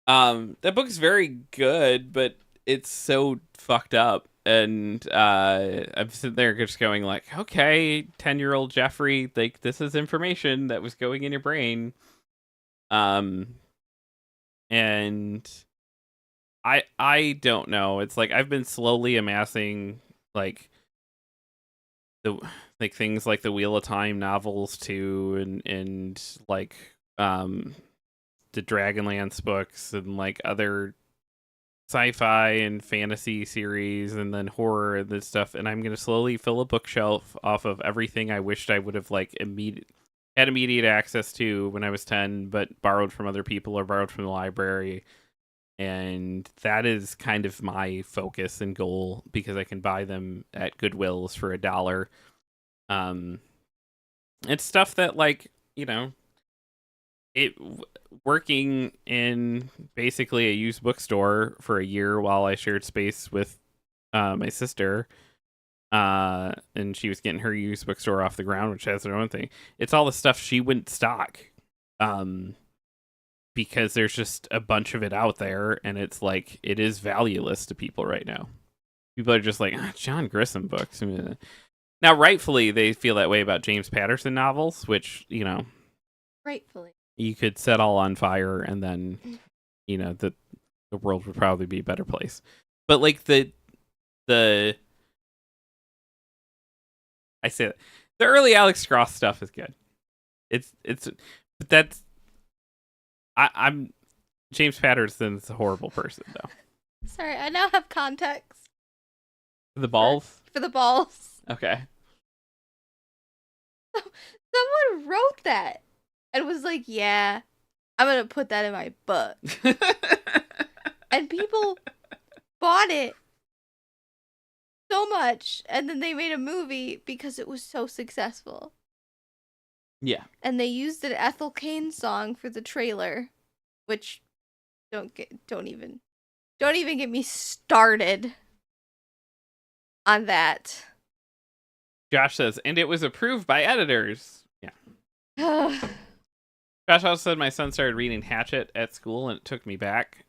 [SPEAKER 3] That book's very good, but it's so fucked up. And I'm sitting there just going like, okay, 10-year-old Jeffrey, like this is information that was going in your brain. Um, and I don't know. It's like I've been slowly amassing like the like things like the Wheel of Time novels too, and like the Dragonlance books and like other sci-fi and fantasy series and then horror and this stuff, and I'm gonna slowly fill a bookshelf off of everything I wished I would have like had immediate access to when I was 10, but borrowed from other people or borrowed from the library. And that is kind of my focus and goal because I can buy them at Goodwill's for $1. Um, it's stuff that like, you know, working in basically a used bookstore for a year while I shared space with my sister, and she was getting her used bookstore off the ground, which has their own thing. It's all the stuff she wouldn't stock, because there's just a bunch of it out there, and it's like it is valueless to people right now. People are just like, John Grisham books. I mean, now, rightfully, they feel that way about James Patterson novels, which, you know,
[SPEAKER 2] Rightfully.
[SPEAKER 3] you could set all on fire and then, you know, the world would probably be a better place. But like the I say that the early Alex Cross stuff is good. It's but that's I'm James Patterson's a horrible person though.
[SPEAKER 2] Sorry, I now have context
[SPEAKER 3] The balls?
[SPEAKER 2] for the balls.
[SPEAKER 3] Okay.
[SPEAKER 2] Someone wrote that and was like, yeah, I'm going to put that in my book. And people bought it so much, and then they made a movie because it was so successful.
[SPEAKER 3] Yeah.
[SPEAKER 2] And they used an Ethel Cain song for the trailer, which don't even get me started on that.
[SPEAKER 3] Josh says, and it was approved by editors. Yeah. Josh also said my son started reading Hatchet at school and it took me back.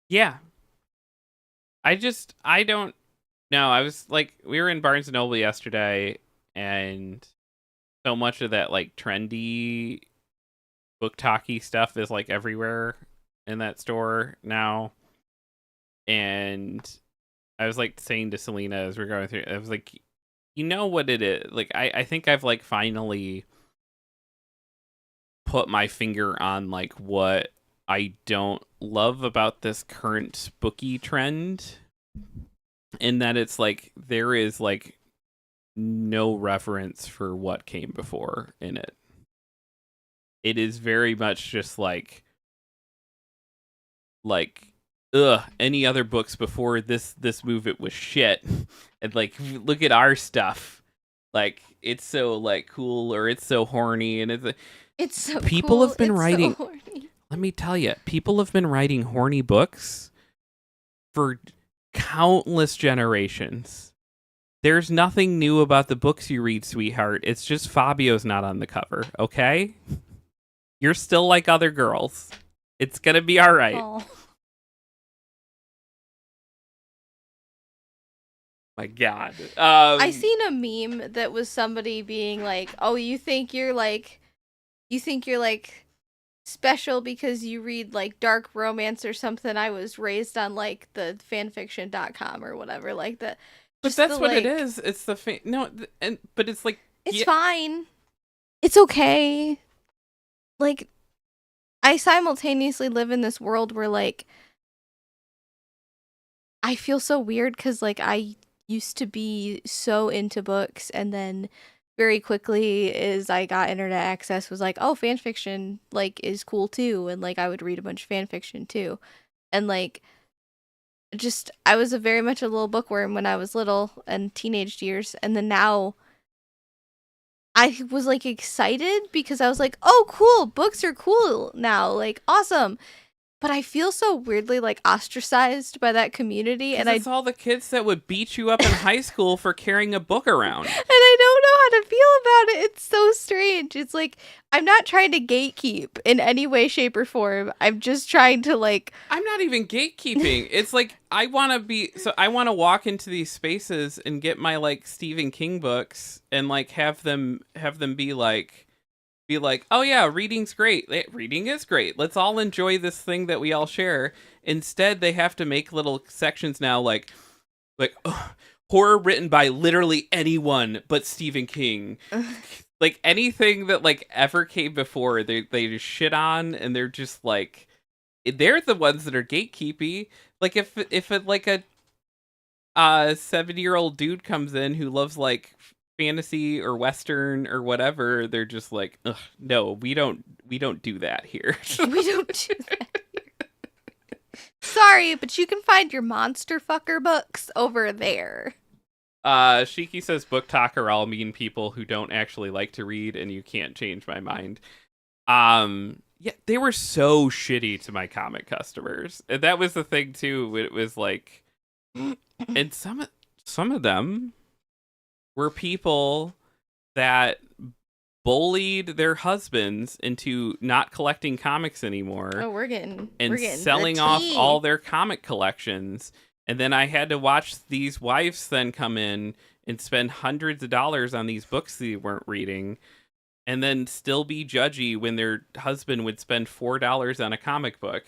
[SPEAKER 3] Yeah. I don't know. I was like, we were in Barnes and Noble yesterday, and so much of that like trendy book talkie stuff is like everywhere in that store now. And I was like saying to Selena as we're going through, I was like, you know what it is? Like, I think I've like finally put my finger on like what I don't love about this current bookie trend, in that it's like there is like no reference for what came before in it. It is very much just like any other books before this movement was shit, and like look at our stuff, like it's so like cool, or it's so horny, and
[SPEAKER 2] it's so
[SPEAKER 3] people
[SPEAKER 2] cool.
[SPEAKER 3] have been
[SPEAKER 2] It's
[SPEAKER 3] writing
[SPEAKER 2] so horny.
[SPEAKER 3] Let me tell you, people have been writing horny books for countless generations. There's nothing new about the books you read, sweetheart. It's just Fabio's not on the cover, okay? You're still like other girls. It's gonna be all right.
[SPEAKER 2] Oh.
[SPEAKER 3] My God.
[SPEAKER 2] I seen a meme that was somebody being like, "Oh, you think you're like special because you read like dark romance or something." I was raised on like the fanfiction.com or whatever like that.
[SPEAKER 3] But that's what it is. It's the but it's like
[SPEAKER 2] it's fine. It's okay. Like, I simultaneously live in this world where like I feel so weird because like I used to be so into books, and then very quickly as I got internet access was like, oh, fan fiction like is cool too, and like I would read a bunch of fan fiction too, and like just I was very much a little bookworm when I was little and teenage years, and then now I was like excited because I was like, oh cool, books are cool now, like awesome. but I feel so weirdly like ostracized by that community, and
[SPEAKER 3] It's all the kids that would beat you up in high school for carrying a book around.
[SPEAKER 2] and I don't know how to feel about it. It's so strange. It's like I'm not trying to gatekeep in any way, shape, or form. I'm just trying to like.
[SPEAKER 3] I'm not even gatekeeping. It's like I want to walk into these spaces and get my like Stephen King books and like have them be like, oh yeah, reading's great. Reading is great. Let's all enjoy this thing that we all share. Instead, they have to make little sections now like horror written by literally anyone but Stephen King. Like anything that like ever came before, they just shit on, and they're just like, they're the ones that are gatekeepy. Like if a 70-year-old dude comes in who loves like fantasy or western or whatever, they're just like, ugh, no, we don't do that here.
[SPEAKER 2] We don't do that. Sorry, but you can find your monster fucker books over there.
[SPEAKER 3] Shiki says book talker all mean people who don't actually like to read, and you can't change my mind. Yeah, they were so shitty to my comic customers, and that was the thing too. It was like, and some of them were people that bullied their husbands into not collecting comics anymore.
[SPEAKER 2] Oh, we're getting
[SPEAKER 3] selling
[SPEAKER 2] the
[SPEAKER 3] off
[SPEAKER 2] tea.
[SPEAKER 3] all their comic collections. And then I had to watch these wives then come in and spend hundreds of dollars on these books they weren't reading, and then still be judgy when their husband would spend $4 on a comic book,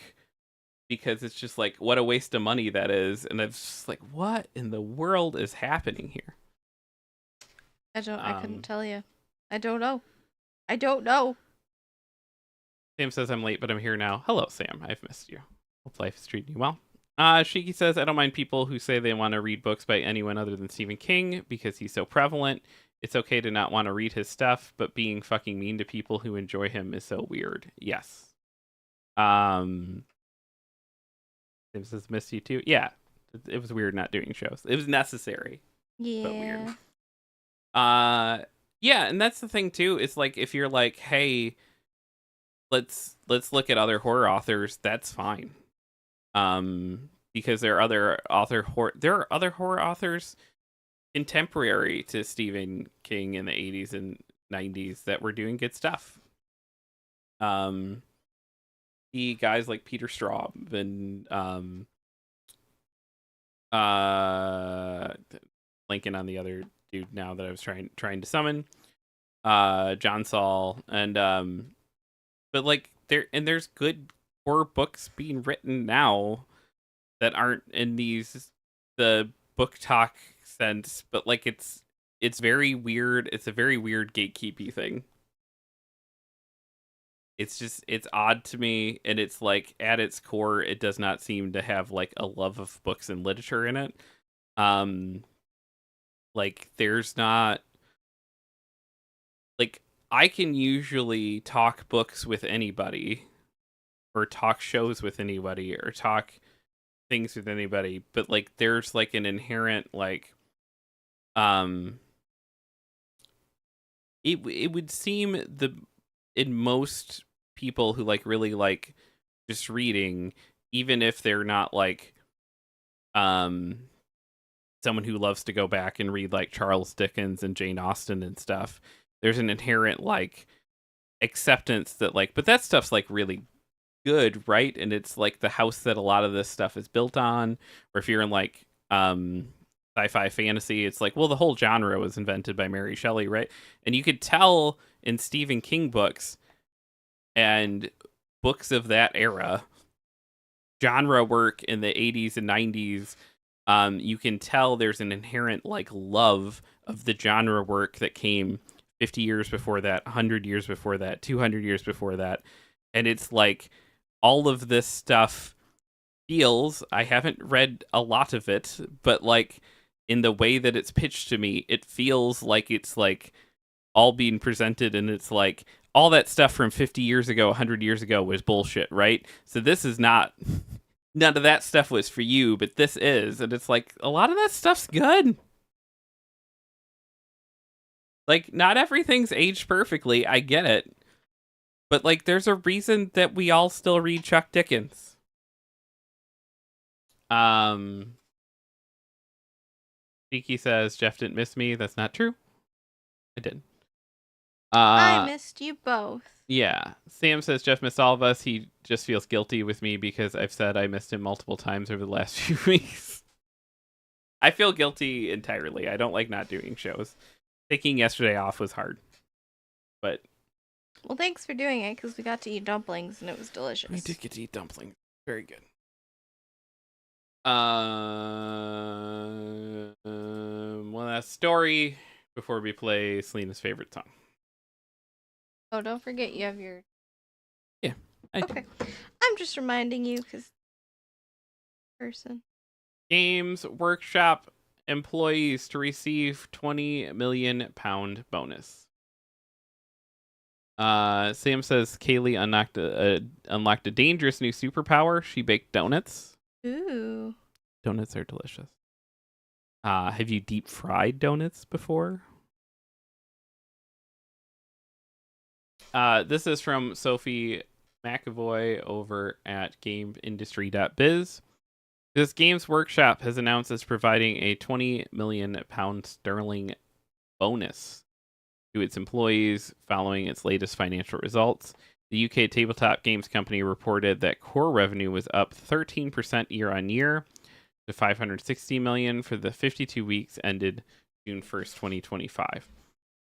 [SPEAKER 3] because it's just like, what a waste of money that is. And it's just like, what in the world is happening here?
[SPEAKER 2] I couldn't tell you. I don't know.
[SPEAKER 3] Sam says I'm late, but I'm here now. Hello, Sam. I've missed you. Hope life is treating you well. Shiki says, I don't mind people who say they want to read books by anyone other than Stephen King because he's so prevalent. It's okay to not want to read his stuff, but being fucking mean to people who enjoy him is so weird. Yes. Sam says, miss you too. Yeah. It was weird not doing shows. It was necessary.
[SPEAKER 2] Yeah.
[SPEAKER 3] But weird. Yeah, and that's the thing too. It's like, if you're like, hey, let's look at other horror authors, that's fine. Because there are other horror authors contemporary to Stephen King in the 80s and 90s that were doing good stuff. The guys like Peter Straub and blanking on the other dude now that I was trying to summon, John Saul, and but like there's good horror books being written now that aren't in the book talk sense, but like it's very weird. It's a very weird gatekeepy thing. It's odd to me, and it's like at its core it does not seem to have like a love of books and literature in it. Like there's not, like, I can usually talk books with anybody, or talk shows with anybody, or talk things with anybody, but like there's like an inherent like it would seem in most people who like really like just reading, even if they're not like someone who loves to go back and read like Charles Dickens and Jane Austen and stuff, there's an inherent like acceptance that like, but that stuff's like really good, right? And it's like the house that a lot of this stuff is built on. Or if you're in like sci-fi fantasy, it's like, well, the whole genre was invented by Mary Shelley, right? And you could tell in Stephen King books and books of that era, genre work in the 80s and 90s, you can tell there's an inherent like love of the genre work that came 50 years before that, 100 years before that, 200 years before that. And it's like all of this stuff feels, I haven't read a lot of it, but like in the way that it's pitched to me, it feels like it's like all being presented, and it's like all that stuff from 50 years ago, 100 years ago was bullshit, right? So this is not, none of that stuff was for you, but this is. And it's like, a lot of that stuff's good. Like, not everything's aged perfectly, I get it. But like, there's a reason that we all still read Chuck Dickens. Cheeky says Jeff didn't miss me. That's not true. I did.
[SPEAKER 2] I missed you both.
[SPEAKER 3] Yeah. Sam says Jeff missed all of us. He just feels guilty with me because I've said I missed him multiple times over the last few weeks. I feel guilty entirely. I don't like not doing shows. Taking yesterday off was hard. But
[SPEAKER 2] well, thanks for doing it because we got to eat dumplings and it was delicious.
[SPEAKER 3] we did get to eat dumplings. Very good. One last story before we play Selena's favorite song.
[SPEAKER 2] Oh, don't forget you have your...
[SPEAKER 3] Yeah.
[SPEAKER 2] Okay. I'm just reminding you because... person.
[SPEAKER 3] Games Workshop employees to receive £20 million bonus. Sam says Kaylee unlocked a dangerous new superpower. She baked donuts.
[SPEAKER 2] Ooh.
[SPEAKER 3] Donuts are delicious. Have you deep fried donuts before? This is from Sophie McAvoy over at GameIndustry.biz. This Games Workshop has announced it's providing a £20 million sterling bonus to its employees following its latest financial results. The UK tabletop games company reported that core revenue was up 13% year-on-year to $560 million for the 52 weeks ended June 1st, 2025.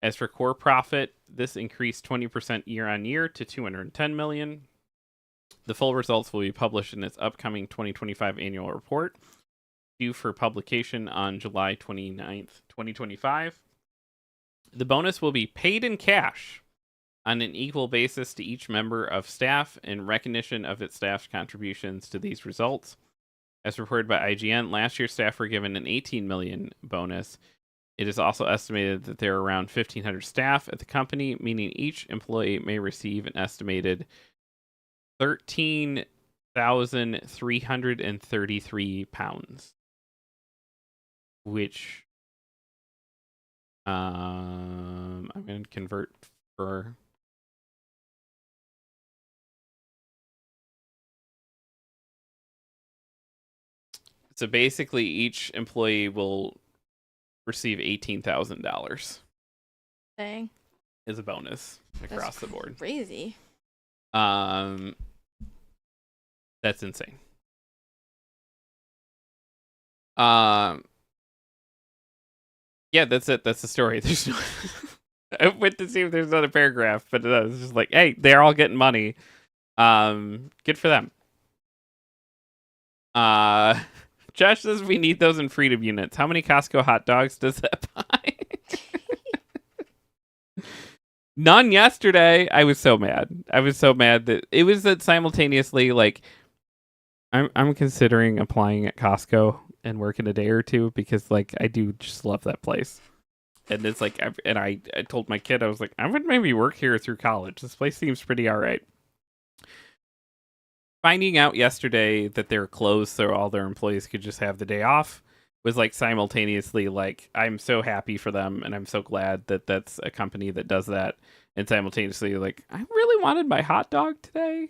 [SPEAKER 3] As for core profit, this increased 20% year-on-year to $210 million. The full results will be published in its upcoming 2025 annual report, due for publication on July 29th, 2025. The bonus will be paid in cash on an equal basis to each member of staff in recognition of its staff's contributions to these results. As reported by IGN, last year staff were given an $18 million bonus. It is also estimated that there are around 1,500 staff at the company, meaning each employee may receive an estimated £13,333, which I'm going to convert for... So basically, each employee will receive $18,000
[SPEAKER 2] Dang.
[SPEAKER 3] as a bonus across the board.
[SPEAKER 2] Crazy.
[SPEAKER 3] That's insane. Yeah, that's it. That's the story. There's no... I went to see if there's another paragraph, but it's just like, hey, they're all getting money. Good for them. Josh says we need those in Freedom units. How many Costco hot dogs does that buy? None yesterday. I was so mad. I was so mad that it was that simultaneously, like, I'm considering applying at Costco and working a day or two because, like, I do just love that place. And it's like, I told my kid, I was like, I would maybe work here through college. This place seems pretty all right. Finding out yesterday that they're closed so all their employees could just have the day off was like simultaneously like, I'm so happy for them and I'm so glad that that's a company that does that. And simultaneously like, I really wanted my hot dog today.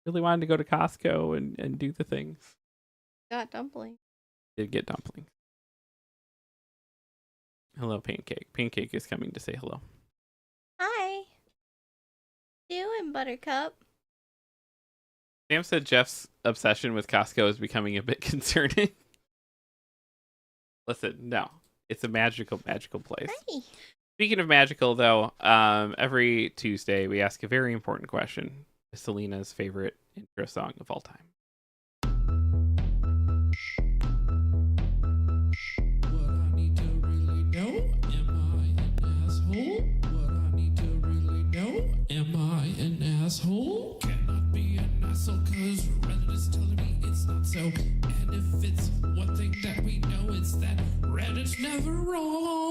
[SPEAKER 3] Really wanted to go to Costco and do the things.
[SPEAKER 2] Got dumplings.
[SPEAKER 3] Did get dumplings. Hello, Pancake. Pancake is coming to say hello.
[SPEAKER 2] Hi. Doing, Buttercup?
[SPEAKER 3] Sam said Jeff's obsession with Costco is becoming a bit concerning. Listen, no. It's a magical, magical place.
[SPEAKER 2] Hi.
[SPEAKER 3] Speaking of magical, though, every Tuesday we ask a very important question. Selena's favorite intro song of all time.
[SPEAKER 4] What I need to really know, am I an asshole? What I need to really know, am I an asshole? Cannot be an asshole cause Reddit is telling me it's not so. And if it's one thing that we know, it's that Reddit's never wrong.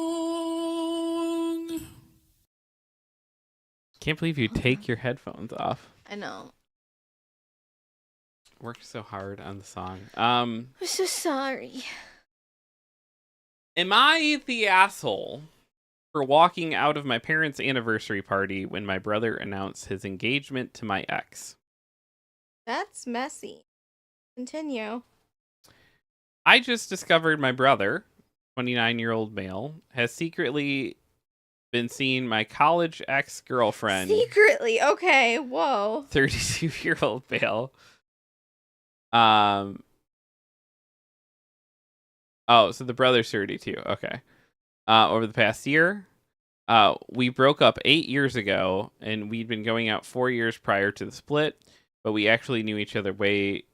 [SPEAKER 3] Can't believe you take your headphones off.
[SPEAKER 2] I know.
[SPEAKER 3] Worked so hard on the song.
[SPEAKER 2] I'm so sorry.
[SPEAKER 3] Am I the asshole for walking out of my parents' anniversary party when my brother announced his engagement to my ex?
[SPEAKER 2] That's messy. Continue.
[SPEAKER 3] I just discovered my brother, 29-year-old male, has secretly been seeing my college ex-girlfriend,
[SPEAKER 2] Secretly, okay. Whoa.
[SPEAKER 3] 32-year-old male. Oh, so the brother's 32. Okay. Over the past year, we broke up 8 years ago, and we'd been going out 4 years prior to the split, but we actually knew each other we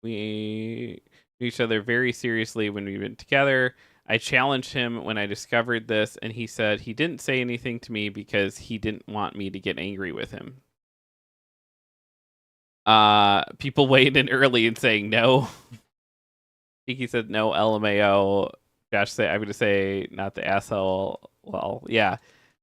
[SPEAKER 3] knew each other very seriously when we've been together. I challenged him when I discovered this, and he said he didn't say anything to me because he didn't want me to get angry with him. People weighed in early and saying no. Tiki said no, LMAO. Josh said, I'm going to say not the asshole. Well, yeah.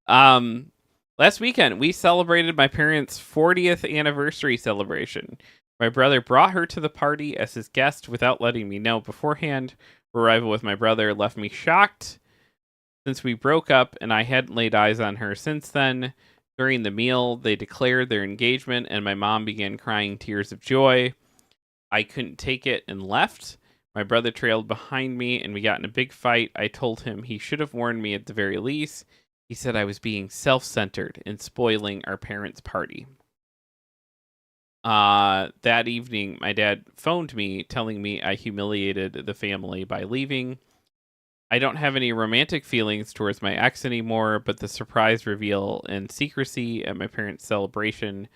[SPEAKER 3] Last weekend, we celebrated my parents' 40th anniversary celebration. My brother brought her to the party as his guest without letting me know beforehand. Her arrival with my brother left me shocked since we broke up, and I hadn't laid eyes on her since then. During the meal, they declared their engagement, and my mom began crying tears of joy. I couldn't take it and left. My brother trailed behind me, and we got in a big fight. I told him he should have warned me at the very least. He said I was being self-centered and spoiling our parents' party. That evening, my dad phoned me telling me I humiliated the family by leaving. I don't have any romantic feelings towards my ex anymore, but the surprise reveal and secrecy at my parents' celebration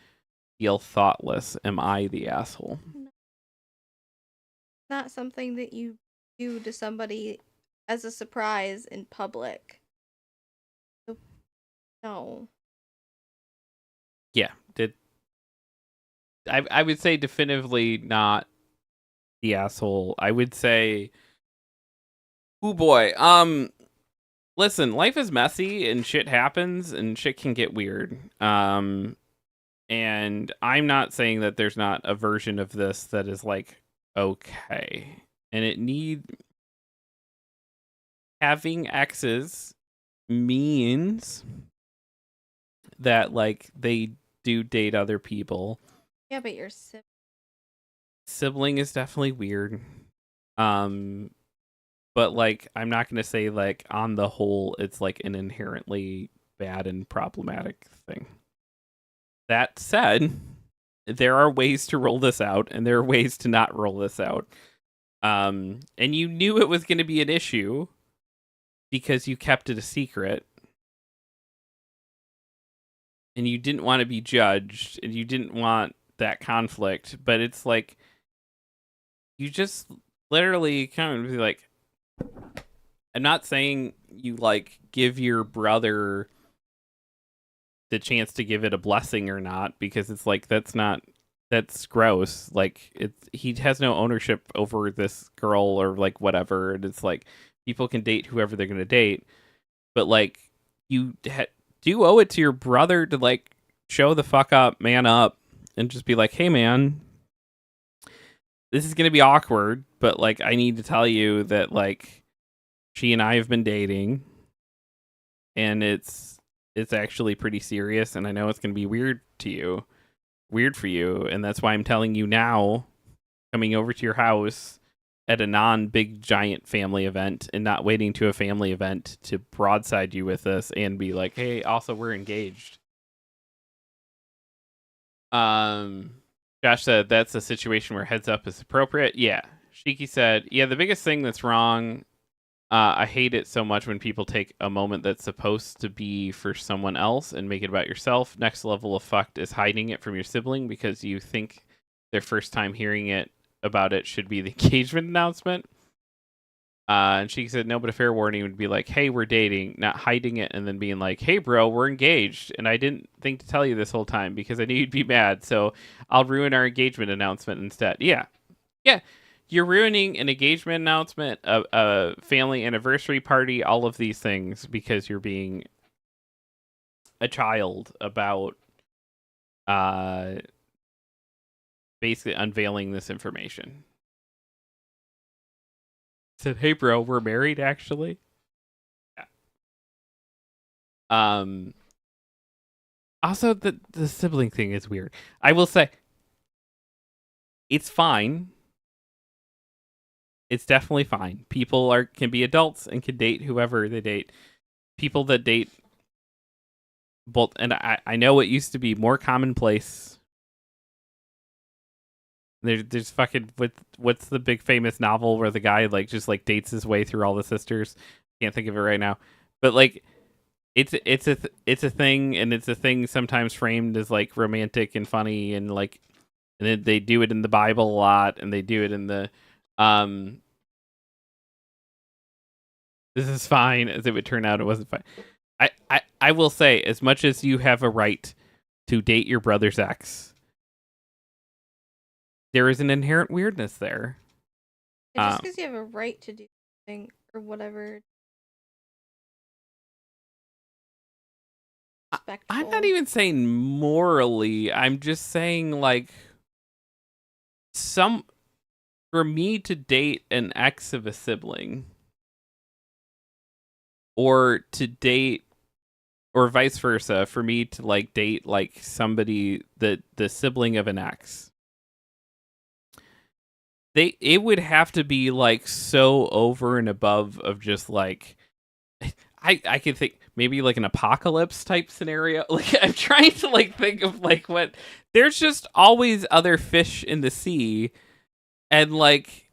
[SPEAKER 3] feel thoughtless. Am I the asshole?
[SPEAKER 2] Not something that you do to somebody as a surprise in public. No.
[SPEAKER 3] Yeah, I would say definitively not the asshole. I would say, oh boy, listen, life is messy and shit happens and shit can get weird. And I'm not saying that there's not a version of this that is like okay, and having exes means that like they do date other people.
[SPEAKER 2] Yeah, but your
[SPEAKER 3] Sibling is definitely weird. But like I'm not going to say like on the whole it's like an inherently bad and problematic thing. That said, there are ways to roll this out and there are ways to not roll this out. And you knew it was going to be an issue because you kept it a secret. And you didn't want to be judged and you didn't want that conflict, but it's like you just literally kind of be like, I'm not saying you like give your brother the chance to give it a blessing or not, because it's like that's gross. Like he has no ownership over this girl or like whatever, and it's like people can date whoever they're gonna date, but like you do owe it to your brother to like show the fuck up, man up, and just be like, hey man, this is gonna be awkward, but like I need to tell you that like she and I have been dating and it's actually pretty serious, and I know it's gonna be weird for you, and that's why I'm telling you now, coming over to your house at a non-big giant family event and not waiting to a family event to broadside you with this and be like, hey, also we're engaged. Josh said that's a situation where heads up is appropriate. Yeah. Shiki said, yeah, the biggest thing that's wrong, I hate it so much when people take a moment that's supposed to be for someone else and make it about yourself. Next level of fucked is hiding it from your sibling because you think their first time hearing about it should be the engagement announcement. And she said, no, but a fair warning would be like, hey, we're dating, not hiding it and then being like, hey, bro, we're engaged. And I didn't think to tell you this whole time because I knew you'd be mad. So I'll ruin our engagement announcement instead. Yeah. Yeah. You're ruining an engagement announcement, a family anniversary party, all of these things because you're being a child about basically unveiling this information. Said, hey bro, we're married actually. Yeah. Also the sibling thing is weird. I will say it's fine It's definitely fine. People can be adults and can date whoever they date. People that date both, and I know it used to be more commonplace. There's fucking what's the big famous novel where the guy like just like dates his way through all the sisters? Can't think of it right now, but like it's a thing, and it's a thing sometimes framed as like romantic and funny, and like, and then they do it in the Bible a lot, and they do it in the this is fine, as it would turn out it wasn't fine. I will say, as much as you have a right to date your brother's ex, there is an inherent weirdness there.
[SPEAKER 2] Just because you have a right to do something or whatever.
[SPEAKER 3] I'm not even saying morally. I'm just saying, like, for me to date an ex of a sibling, or to date, or vice versa, for me to like date like somebody the sibling of an ex, it would have to be like so over and above of just like I could think maybe like an apocalypse type scenario. Like I'm trying to like think of like what, there's just always other fish in the sea, and like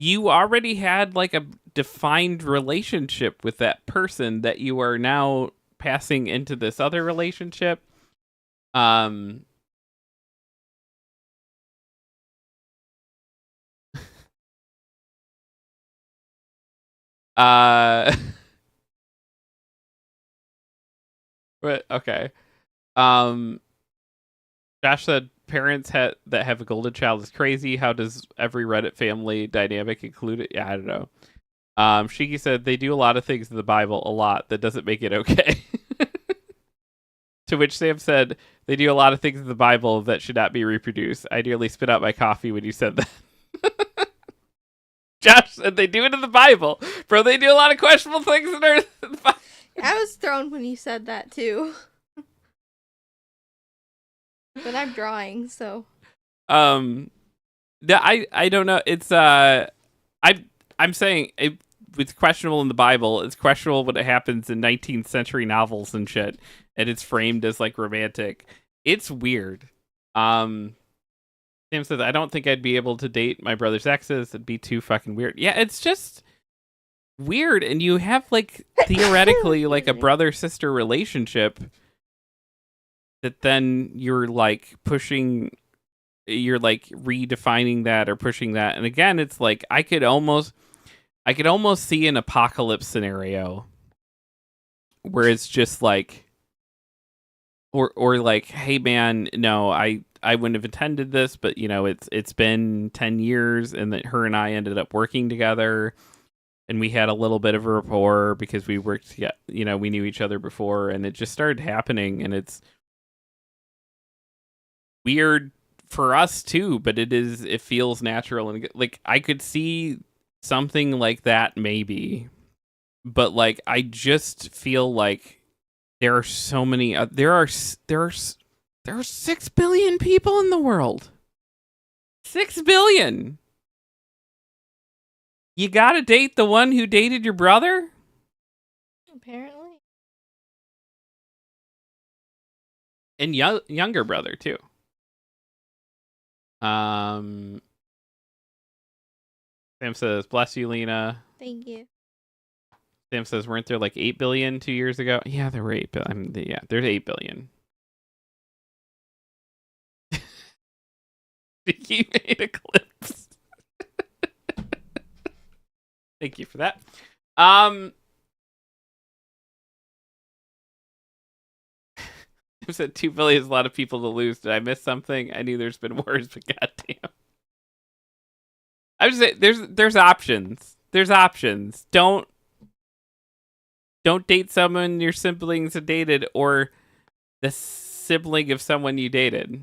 [SPEAKER 3] you already had like a defined relationship with that person that you are now passing into this other relationship. But okay. Josh said parents that have a golden child is crazy. How does every Reddit family dynamic include it? Yeah, I don't know. Shiki said they do a lot of things in the Bible, a lot that doesn't make it okay. To which Sam said they do a lot of things in the Bible that should not be reproduced. I nearly spit out my coffee when you said that. Josh said they do it in the Bible. Bro, they do a lot of questionable things in the Bible.
[SPEAKER 2] I was thrown when you said that too. But I'm drawing, so.
[SPEAKER 3] I don't know. It's I'm saying it's questionable in the Bible. It's questionable when it happens in 19th century novels and shit, and it's framed as like romantic. It's weird. Sam says I don't think I'd be able to date my brother's exes. It'd be too fucking weird. Yeah, it's just weird, and you have like theoretically like a brother-sister relationship that then you're like pushing, you're like redefining that or pushing that. And again, it's like I could almost see an apocalypse scenario where it's just like or like, hey man, no, I wouldn't have intended this, but you know, it's been 10 years and that her and I ended up working together, and we had a little bit of a rapport because we worked together, you know, we knew each other before, and it just started happening, and it's weird for us too, but it feels natural, and like I could see something like that maybe, but like I just feel like there are so many there are 6 billion people in the world. 6 billion. You gotta date the one who dated your brother?
[SPEAKER 2] Apparently.
[SPEAKER 3] And younger brother too. Sam says, bless you, Lena.
[SPEAKER 2] Thank you.
[SPEAKER 3] Sam says, weren't there like 8 billion 2 years ago? Yeah, there were 8 billion. Yeah, there's 8 billion. You made eclipse. Thank you for that. I said 2 billion is a lot of people to lose. Did I miss something? I knew there's been wars, but goddamn. I would say there's options. There's options. Don't date someone your siblings have dated, or the sibling of someone you dated.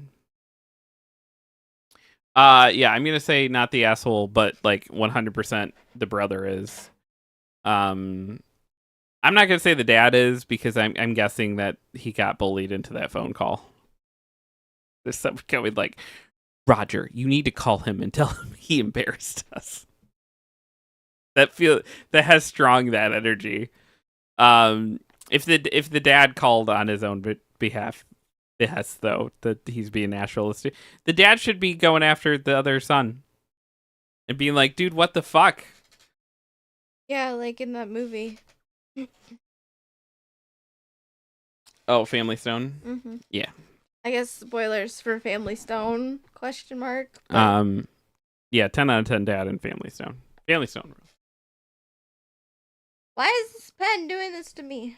[SPEAKER 3] Yeah, I'm gonna say not the asshole, but like 100% the brother is. I'm not gonna say the dad is, because I'm guessing that he got bullied into that phone call. There's someone going like, Roger, you need to call him and tell him he embarrassed us. that has strong that energy. If the dad called on his own behalf, behest though, that he's being naturalistic, the dad should be going after the other son and being like, dude, what the fuck?
[SPEAKER 2] Yeah, like in that movie.
[SPEAKER 3] Oh, Family Stone.
[SPEAKER 2] Mm-hmm.
[SPEAKER 3] Yeah.
[SPEAKER 2] I guess spoilers for Family Stone? Question mark.
[SPEAKER 3] Yeah, 10 out of 10 dad and Family Stone. Family Stone.
[SPEAKER 2] Why is this pen doing this to me?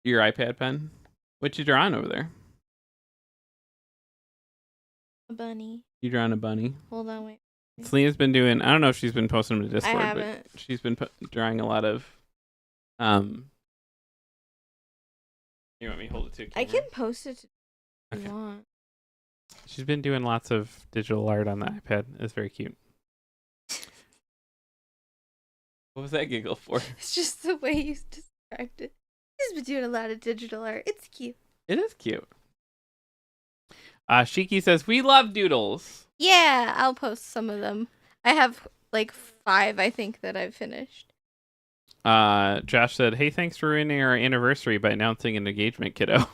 [SPEAKER 3] Your iPad pen. What you drawing over there?
[SPEAKER 2] A bunny.
[SPEAKER 3] You drawing a bunny?
[SPEAKER 2] Hold on, wait.
[SPEAKER 3] Selena's been doing. I don't know if she's been posting them to Discord,
[SPEAKER 2] I haven't.
[SPEAKER 3] but she's been drawing a lot of. You want me to hold it too?
[SPEAKER 2] I can post it if
[SPEAKER 3] Okay.
[SPEAKER 2] you want.
[SPEAKER 3] She's been doing lots of digital art on the iPad. It's very cute. What was that giggle for?
[SPEAKER 2] It's just the way you described it. He's been doing a lot of digital art. It's cute.
[SPEAKER 3] It is cute. Shiki says, we love doodles.
[SPEAKER 2] Yeah, I'll post some of them. I have like 5, I think, that I've finished.
[SPEAKER 3] Josh said, hey, thanks for ruining our anniversary by announcing an engagement, kiddo.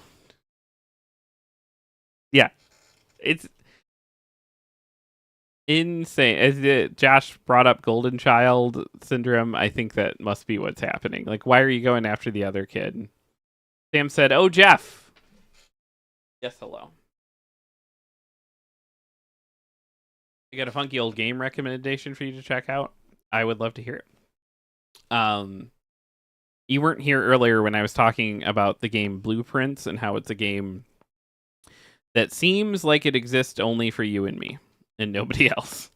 [SPEAKER 3] Yeah. It's insane. As Josh brought up golden child syndrome, I think that must be what's happening. Like, why are you going after the other kid? Sam said, oh, Jeff. Yes, hello. I got a funky old game recommendation for you to check out. I would love to hear it. You weren't here earlier when I was talking about the game Blueprints and how it's a game that seems like it exists only for you and me and nobody else.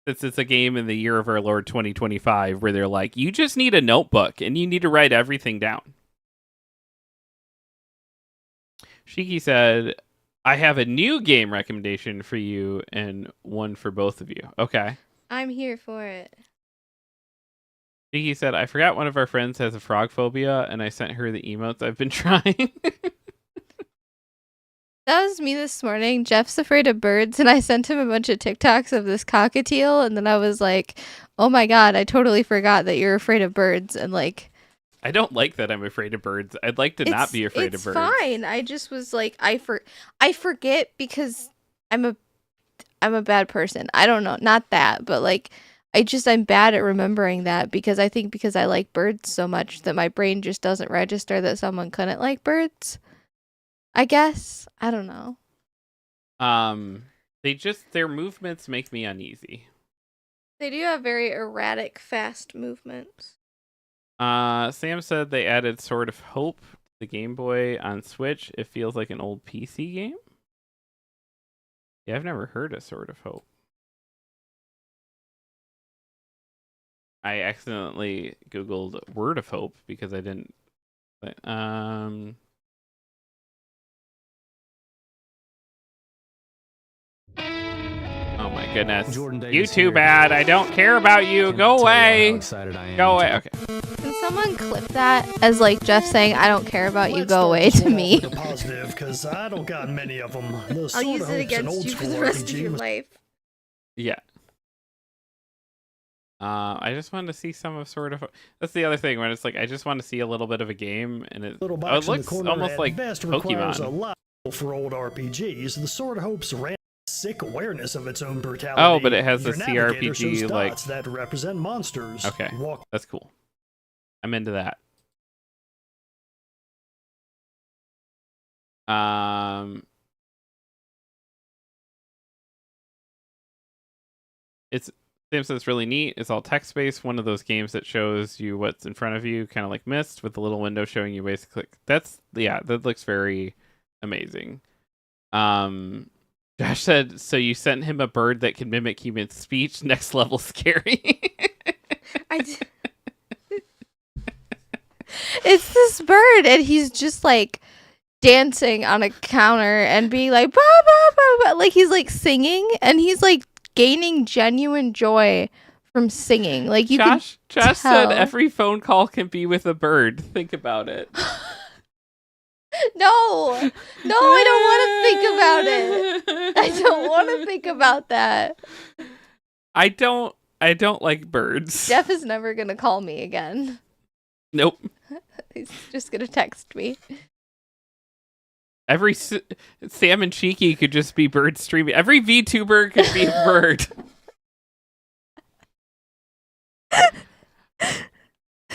[SPEAKER 3] Since it's a game in the year of our Lord 2025 where they're like, you just need a notebook and you need to write everything down. Shiki said, I have a new game recommendation for you and one for both of you. Okay.
[SPEAKER 2] I'm here for it.
[SPEAKER 3] Shiki said, I forgot one of our friends has a frog phobia and I sent her the emotes I've been trying.
[SPEAKER 2] That was me this morning. Jeff's afraid of birds, and I sent him a bunch of TikToks of this cockatiel, and then I was like, oh my god, I totally forgot that you're afraid of birds, and like...
[SPEAKER 3] I don't like that I'm afraid of birds. I'd like to not be afraid of birds.
[SPEAKER 2] It's fine. I just was like, I forget because I'm a bad person. I don't know. Not that, but like, I'm bad at remembering that because I think because I like birds so much that my brain just doesn't register that someone couldn't like birds. I guess. I don't know.
[SPEAKER 3] Their movements make me uneasy.
[SPEAKER 2] They do have very erratic, fast movements.
[SPEAKER 3] Sam said they added Sword of Hope to the Game Boy on Switch. It feels like an old PC game. Yeah, I've never heard of Sword of Hope. I accidentally Googled Word of Hope because I didn't. Oh my goodness. You too bad. I don't care about you. Go away. Go away. Okay.
[SPEAKER 2] Can someone clip that as like Jeff saying, I don't care about you, go away to me?
[SPEAKER 5] Positive, because I don't got many of them.
[SPEAKER 2] I'll use it against you for the rest of your life.
[SPEAKER 3] Yeah. I just wanted to see some of sort of. That's the other thing when it's like I just want to see a little bit of a game, and it looks almost like Pokemon.
[SPEAKER 5] A lot for old RPGs. The Sword of Hope's random sick awareness of its own brutality.
[SPEAKER 3] Oh, but it has the
[SPEAKER 5] Your navigator
[SPEAKER 3] CRPG
[SPEAKER 5] shows
[SPEAKER 3] like
[SPEAKER 5] dots that represent monsters.
[SPEAKER 3] Okay, that's cool. I'm into that. Sam says it's really neat. It's all text-based. One of those games that shows you what's in front of you, kind of like Myst, with the little window showing you basically. That looks very amazing. Josh said, so you sent him a bird that can mimic human speech. Next level scary.
[SPEAKER 2] It's this bird, and he's just like dancing on a counter and being like, bah, bah, bah, bah. Like he's like singing, and he's like gaining genuine joy from singing. Like you
[SPEAKER 3] Josh
[SPEAKER 2] tell.
[SPEAKER 3] said every phone call can be with a bird. Think about it.
[SPEAKER 2] No, I don't want to think about it. I don't want to think about that.
[SPEAKER 3] I don't don't like birds.
[SPEAKER 2] Jeff is never gonna call me again.
[SPEAKER 3] Nope.
[SPEAKER 2] He's just gonna text me.
[SPEAKER 3] Every Sam and Cheeky could just be bird streaming. Every VTuber could be a bird.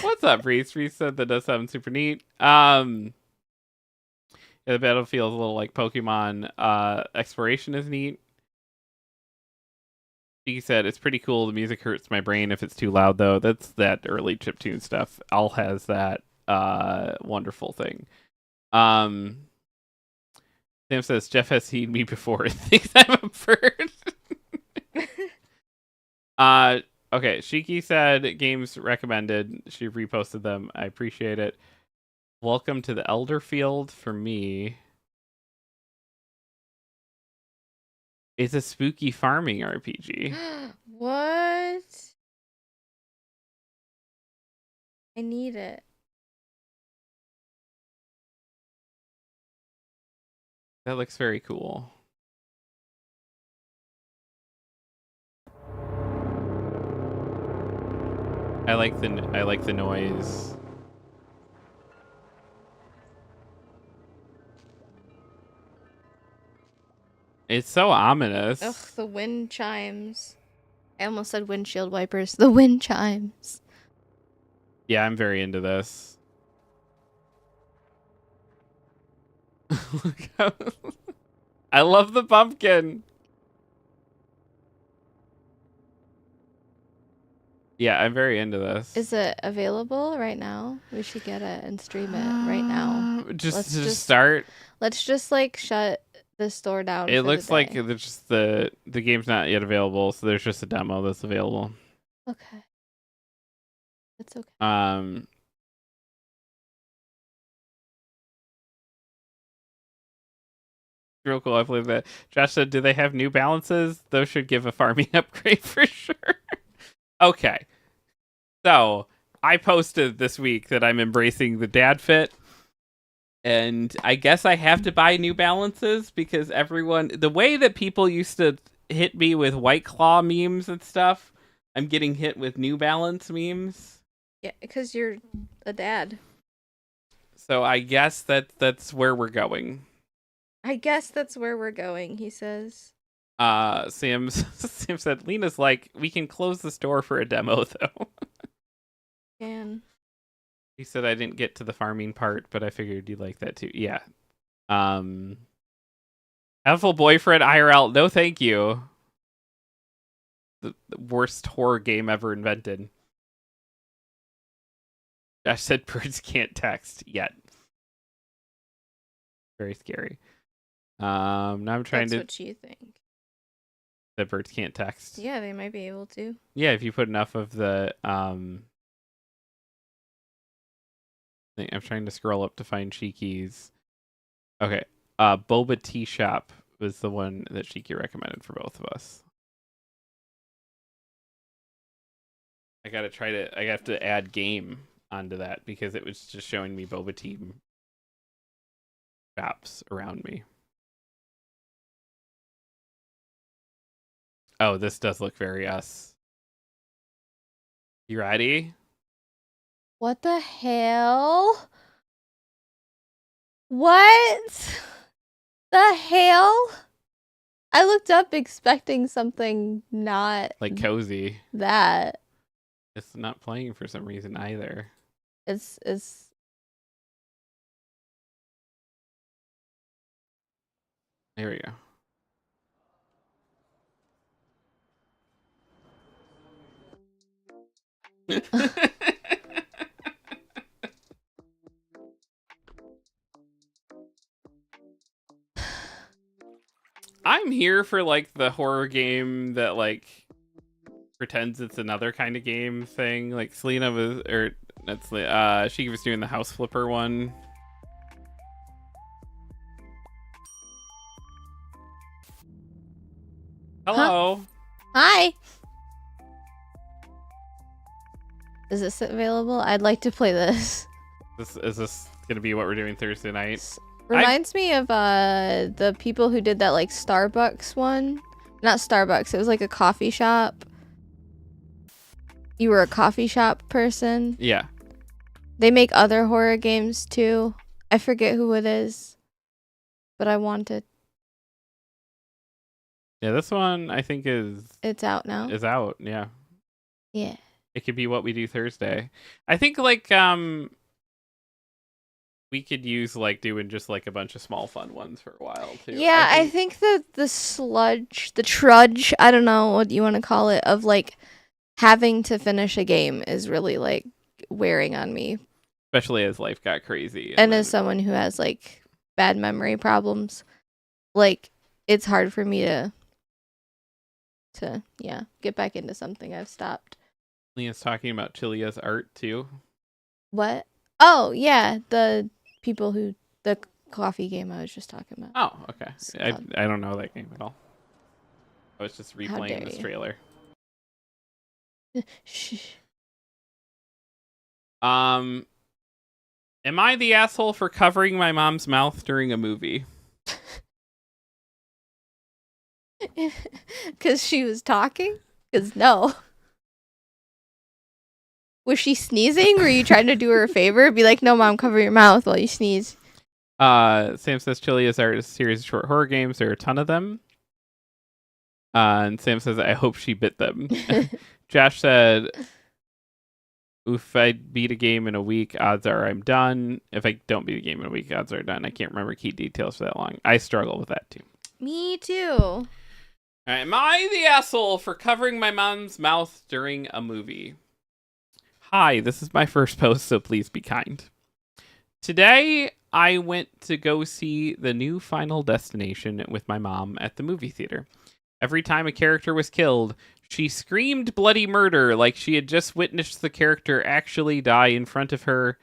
[SPEAKER 3] What's up, Reese? Reese said that does sound super neat. Yeah, the battlefield is a little like Pokemon. Exploration is neat. He said it's pretty cool. The music hurts my brain if it's too loud, though. That's that early chiptune stuff. All has that wonderful thing. Sam says Jeff has seen me before and thinks I'm a bird. Okay. Shiki said games recommended. She reposted them. I appreciate it. Welcome to the Elderfield for me. It's a spooky farming RPG.
[SPEAKER 2] What? I need it.
[SPEAKER 3] That looks very cool. I like the noise. It's so ominous.
[SPEAKER 2] Ugh, the wind chimes. I almost said windshield wipers. The wind chimes.
[SPEAKER 3] Yeah, I'm very into this. Look how I love the pumpkin. Yeah, I'm very into this.
[SPEAKER 2] Is it available right now? We should get it and stream it right now.
[SPEAKER 3] Just to start.
[SPEAKER 2] Let's just like shut the store down.
[SPEAKER 3] It
[SPEAKER 2] for
[SPEAKER 3] looks
[SPEAKER 2] the
[SPEAKER 3] like
[SPEAKER 2] day.
[SPEAKER 3] there's just the game's not yet available, so there's just a demo that's available.
[SPEAKER 2] Okay. It's okay.
[SPEAKER 3] Real cool. I believe that. Josh said, "Do they have New Balances? Those should give a farming upgrade for sure." Okay, so I posted this week that I'm embracing the dad fit, and I guess I have to buy New Balances because the way that people used to hit me with White Claw memes and stuff, I'm getting hit with New Balance memes.
[SPEAKER 2] Yeah, because you're a dad.
[SPEAKER 3] So I guess that's where we're going.
[SPEAKER 2] I guess that's where we're going, he says.
[SPEAKER 3] Sam said, Lena's like, we can close the store for a demo though.
[SPEAKER 2] And
[SPEAKER 3] He said I didn't get to the farming part, but I figured you'd like that too. Yeah. Helpful boyfriend IRL. No, thank you. The worst horror game ever invented. Josh said birds can't text yet. Very scary. Now I'm trying
[SPEAKER 2] that's what you think.
[SPEAKER 3] that birds can't text.
[SPEAKER 2] Yeah, they might be able to.
[SPEAKER 3] Yeah, if you put enough of the thing. I'm trying to scroll up to find Shiki's. Okay. Boba Tea Shop was the one that Shiki recommended for both of us. I have to add game onto that because it was just showing me boba tea shops around me. Oh, this does look very us. You ready?
[SPEAKER 2] What the hell? What the hell? I looked up expecting something not
[SPEAKER 3] Like cozy.
[SPEAKER 2] that.
[SPEAKER 3] It's not playing for some reason either.
[SPEAKER 2] It's
[SPEAKER 3] There we go. I'm here for like the horror game that like pretends it's another kind of game thing. Like Selena was, or that's she was doing the house flipper one. Hello.
[SPEAKER 2] Hi. Is this available? I'd like to play this.
[SPEAKER 3] Is this gonna be what we're doing Thursday night?
[SPEAKER 2] Reminds me of the people who did that like Starbucks one. Not Starbucks. It was like a coffee shop. You were a coffee shop person.
[SPEAKER 3] Yeah.
[SPEAKER 2] They make other horror games too. I forget who it is, but I want it.
[SPEAKER 3] Yeah, this one I think
[SPEAKER 2] It's out now.
[SPEAKER 3] is out. Yeah.
[SPEAKER 2] Yeah.
[SPEAKER 3] It could be What We Do Thursday. I think like we could use like doing just like a bunch of small fun ones for a while too.
[SPEAKER 2] Yeah, I think the trudge, I don't know what you want to call it, of like having to finish a game is really like wearing on me.
[SPEAKER 3] especially as life got crazy.
[SPEAKER 2] And
[SPEAKER 3] then-
[SPEAKER 2] as someone who has like bad memory problems, like it's hard for me to get back into something I've stopped.
[SPEAKER 3] Leah's talking about Chilia's art too.
[SPEAKER 2] What? Oh, yeah, the people who the coffee game I was just talking about.
[SPEAKER 3] Oh, okay.
[SPEAKER 2] It's
[SPEAKER 3] I
[SPEAKER 2] called-
[SPEAKER 3] don't know that game at all. I was just
[SPEAKER 2] How
[SPEAKER 3] replaying
[SPEAKER 2] dare
[SPEAKER 3] this
[SPEAKER 2] you.
[SPEAKER 3] trailer.
[SPEAKER 2] Shh.
[SPEAKER 3] Am I the asshole for covering my mom's mouth during a movie?
[SPEAKER 2] Because she was talking? Because no. Was she sneezing? Were you trying to do her a favor? Be like, no, Mom, cover your mouth while you sneeze.
[SPEAKER 3] Sam says Chilia's art is a series of short horror games. There are a ton of them. And Sam says, I hope she bit them. Josh said, if I beat a game in a week, odds are I'm done. If I don't beat a game in a week, odds are done. I can't remember key details for that long. I struggle with that too.
[SPEAKER 2] Me too.
[SPEAKER 3] Am I the asshole for covering my mom's mouth during a movie? Hi, this is my first post, so please be kind. Today, I went to go see the new Final Destination with my mom at the movie theater. Every time a character was killed, she screamed bloody murder like she had just witnessed the character actually die in front of her.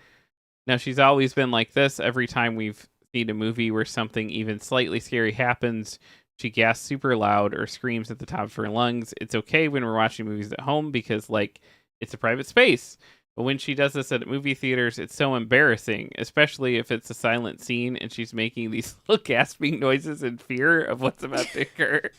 [SPEAKER 3] Now, she's always been like this. Every time we've seen a movie where something even slightly scary happens, she gasps super loud or screams at the top of her lungs. It's okay when we're watching movies at home because, like, it's a private space. But when she does this at movie theaters, it's so embarrassing, especially if it's a silent scene and she's making these little gasping noises in fear of what's about to occur.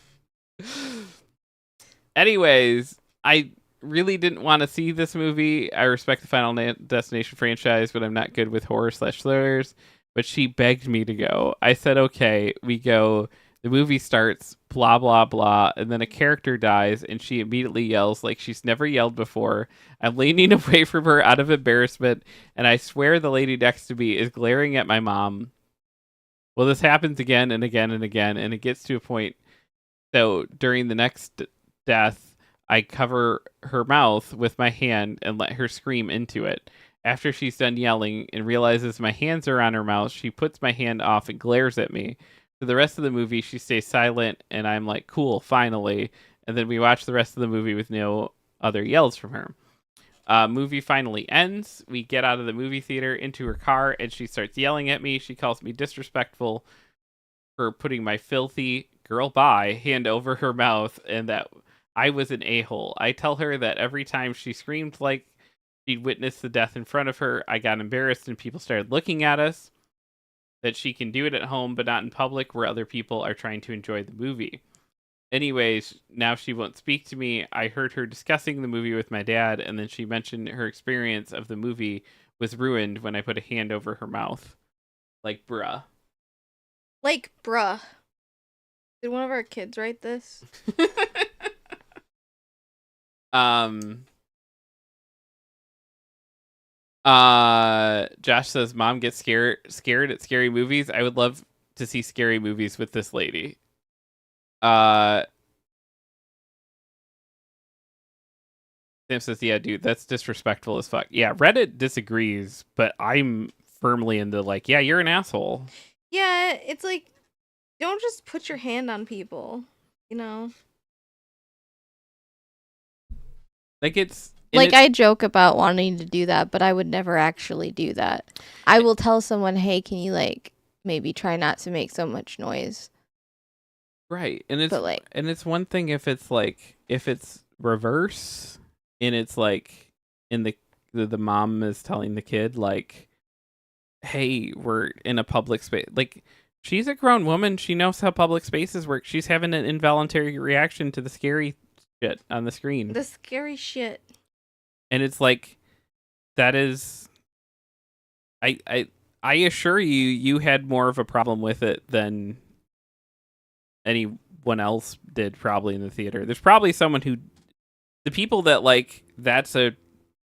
[SPEAKER 3] Anyways, I really didn't want to see this movie. I respect the Final Destination franchise, but I'm not good with horror/thrillers. But she begged me to go. I said, okay, we go. The movie starts, blah, blah, blah, and then a character dies, and she immediately yells like she's never yelled before. I'm leaning away from her out of embarrassment, and I swear the lady next to me is glaring at my mom. Well, this happens again and again and again, and it gets to a point. So during the next death, I cover her mouth with my hand and let her scream into it. After she's done yelling and realizes my hands are on her mouth, she puts my hand off and glares at me. For the rest of the movie, she stays silent, and I'm like, cool, finally. And then we watch the rest of the movie with no other yells from her. Movie finally ends. We get out of the movie theater into her car, and she starts yelling at me. She calls me disrespectful for putting my filthy girl bye hand over her mouth, and that I was an a-hole. I tell her that every time she screamed like she'd witnessed the death in front of her, I got embarrassed and people started looking at us. That she can do it at home, but not in public where other people are trying to enjoy the movie. Anyways, now she won't speak to me. I heard her discussing the movie with my dad, and then she mentioned her experience of the movie was ruined when I put a hand over her mouth. Like, bruh.
[SPEAKER 2] Like, bruh. Did one of our kids write this?
[SPEAKER 3] Josh says mom gets scared at scary movies. I would love to see scary movies with this lady. Sam says, yeah, dude, that's disrespectful as fuck. Yeah, Reddit disagrees, but I'm firmly in the like, yeah, you're an asshole.
[SPEAKER 2] Yeah, it's like, don't just put your hand on people, you know?
[SPEAKER 3] Like it's
[SPEAKER 2] Like, I joke about wanting to do that, but I would never actually do that. I will tell someone, hey, can you, like, maybe try not to make so much noise?
[SPEAKER 3] right, and
[SPEAKER 2] But, like,
[SPEAKER 3] it's one thing if it's like if it's reverse and it's like in the mom is telling the kid like, hey, we're in a public space. Like, she's a grown woman. She knows how public spaces work. She's having an involuntary reaction to the scary shit on the screen.
[SPEAKER 2] the scary shit.
[SPEAKER 3] And it's like, that is, I assure you, you had more of a problem with it than anyone else did probably in the theater. There's probably someone who, the people that like, that's a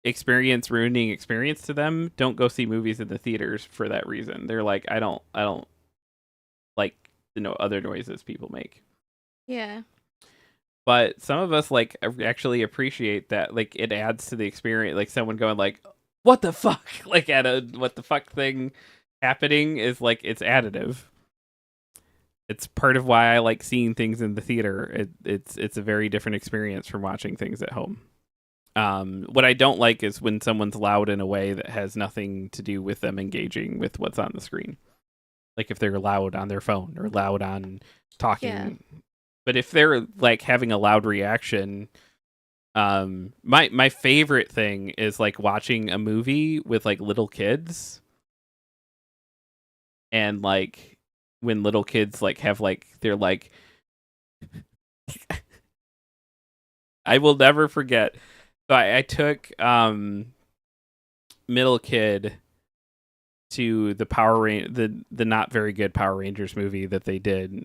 [SPEAKER 3] experience ruining experience to them, don't go see movies in the theaters for that reason. They're like, I don't like other noises people make.
[SPEAKER 2] Yeah.
[SPEAKER 3] But some of us like actually appreciate that, like it adds to the experience. Like someone going like, "What the fuck?" like at a what the fuck thing happening is like, it's additive. It's part of why I like seeing things in the theater. It's a very different experience from watching things at home. What I don't like is when someone's loud in a way that has nothing to do with them engaging with what's on the screen. Like if they're loud on their phone or loud on talking.
[SPEAKER 2] Yeah.
[SPEAKER 3] But if they're like having a loud reaction, my favorite thing is like watching a movie with like little kids, and like when little kids like have like they're like I will never forget. So I took middle kid to the the not very good Power Rangers movie that they did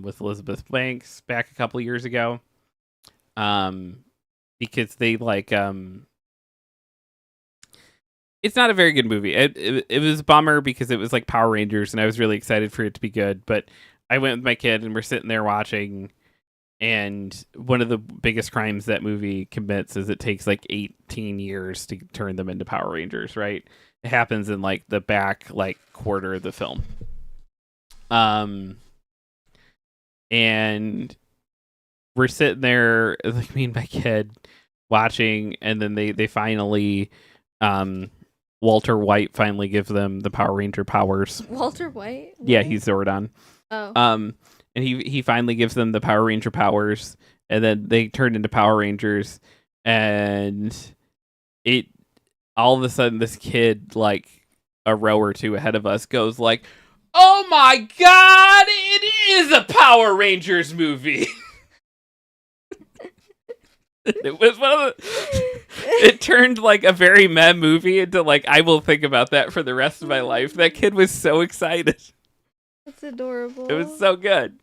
[SPEAKER 3] with Elizabeth Banks back a couple years ago, because they like it's not a very good movie. It was a bummer because it was like Power Rangers and I was really excited for it to be good, but I went with my kid and we're sitting there watching, and one of the biggest crimes that movie commits is it takes like 18 years to turn them into Power Rangers, right? It happens in like the back like quarter of the film. And we're sitting there, like me and my kid watching, and then they finally Walter White finally gives them the Power Ranger powers.
[SPEAKER 2] Walter White?
[SPEAKER 3] Yeah,
[SPEAKER 2] What?
[SPEAKER 3] he's Zordon.
[SPEAKER 2] Oh.
[SPEAKER 3] And he finally gives them the Power Ranger powers, and then they turn into Power Rangers, and it all of a sudden this kid like a row or two ahead of us goes like, "Oh my god, it is a Power Rangers movie." It was one of the, it turned like a very meh movie into like, I will think about that for the rest of my life. That kid was so excited.
[SPEAKER 2] That's adorable.
[SPEAKER 3] It was so good.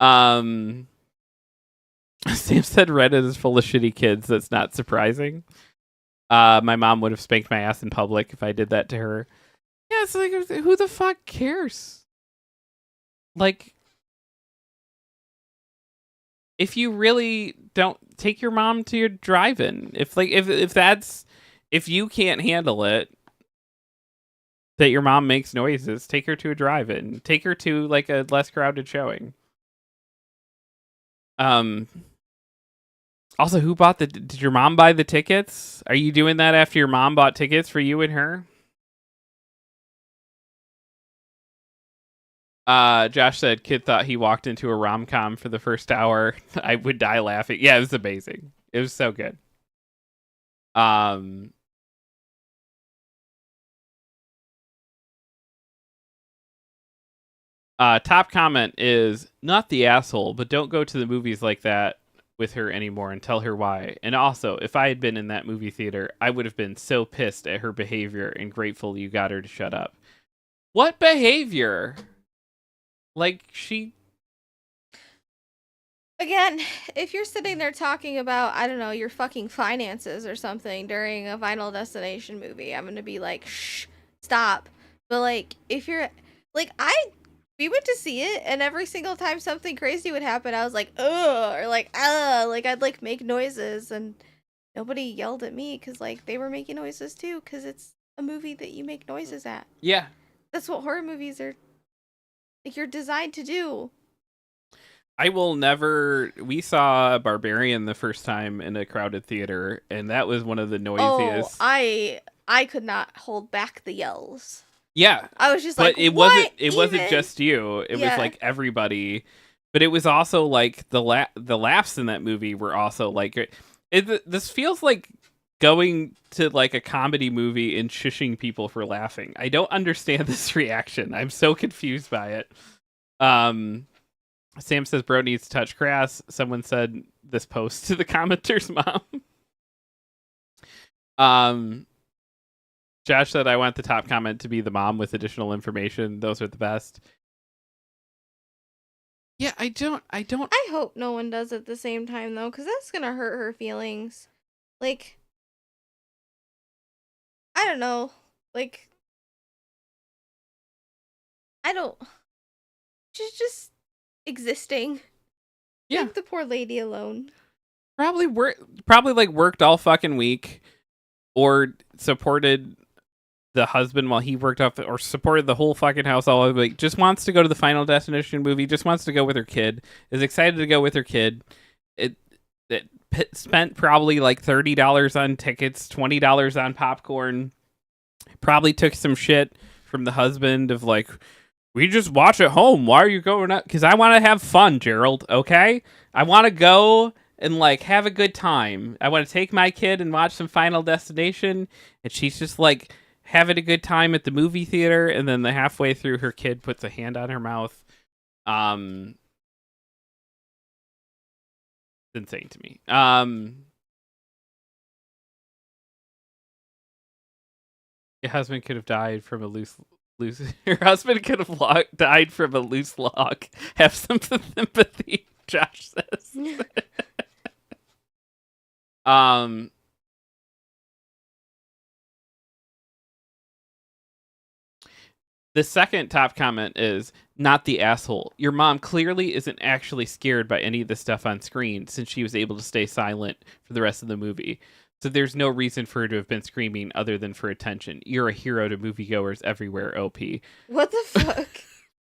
[SPEAKER 3] Sam said Reddit is full of shitty kids. That's not surprising. My mom would have spanked my ass in public if I did that to her. Yeah, it's like, who the fuck cares? Like, if you really don't, take your mom to your drive-in. If you can't handle it, that your mom makes noises, take her to a drive-in. Take her to like a less crowded showing. Also, who bought did your mom buy the tickets? Are you doing that after your mom bought tickets for you and her? Josh said kid thought he walked into a rom-com for the first hour. I would die laughing. Yeah, it was amazing. It was so good. Top comment is not the asshole, but don't go to the movies like that with her anymore and tell her why. And also, if I had been in that movie theater, I would have been so pissed at her behavior and grateful you got her to shut up. What behavior? Like, she...
[SPEAKER 2] Again, if you're sitting there talking about, I don't know, your fucking finances or something during a Final Destination movie, I'm gonna be like, shh, stop. But like, if you're, like, we went to see it, and every single time something crazy would happen, I was like, ugh, or like, like, I'd like make noises, and nobody yelled at me, because like, they were making noises too, because it's a movie that you make noises at.
[SPEAKER 3] Yeah.
[SPEAKER 2] That's what horror movies are, like, you're designed to do.
[SPEAKER 3] I will never... We saw Barbarian the first time in a crowded theater, and that was one of the noisiest...
[SPEAKER 2] Oh, I could not hold back the yells.
[SPEAKER 3] Yeah.
[SPEAKER 2] I was just
[SPEAKER 3] but
[SPEAKER 2] like,
[SPEAKER 3] it
[SPEAKER 2] what
[SPEAKER 3] wasn't
[SPEAKER 2] even?
[SPEAKER 3] just you. It
[SPEAKER 2] Yeah.
[SPEAKER 3] was like everybody. But it was also like the laughs in that movie were also like... This feels like going to like a comedy movie and shushing people for laughing. I don't understand this reaction. I'm so confused by it. Sam says bro needs to touch grass. Someone said this post to the commenter's mom. Josh said, I want the top comment to be the mom with additional information. Those are the best. Yeah, I don't.
[SPEAKER 2] I hope no one does at the same time though, because that's gonna hurt her feelings. Like, I don't know. Like, I don't. She's just existing.
[SPEAKER 3] Yeah.
[SPEAKER 2] Leave the poor lady alone.
[SPEAKER 3] Probably worked all fucking week, or supported the husband while he worked off, or supported the whole fucking house all week. Just wants to go to the Final Destination movie. Just wants to go with her kid. Is excited to go with her kid. It spent probably like $30 on tickets, $20 on popcorn. Probably took some shit from the husband of like, we just watch at home. Why are you going out? Because I want to have fun, Gerald. Okay, I want to go and like have a good time. I want to take my kid and watch some Final Destination, and she's just like having a good time at the movie theater, and then the halfway through, her kid puts a hand on her mouth. It's insane to me. Your husband could have died from a loose. Your husband could have died from a loose log. Have some sympathy, Josh says. The second top comment is, not the asshole. Your mom clearly isn't actually scared by any of the stuff on screen since she was able to stay silent for the rest of the movie. So there's no reason for her to have been screaming other than for attention. You're a hero to moviegoers everywhere, OP.
[SPEAKER 2] What the fuck?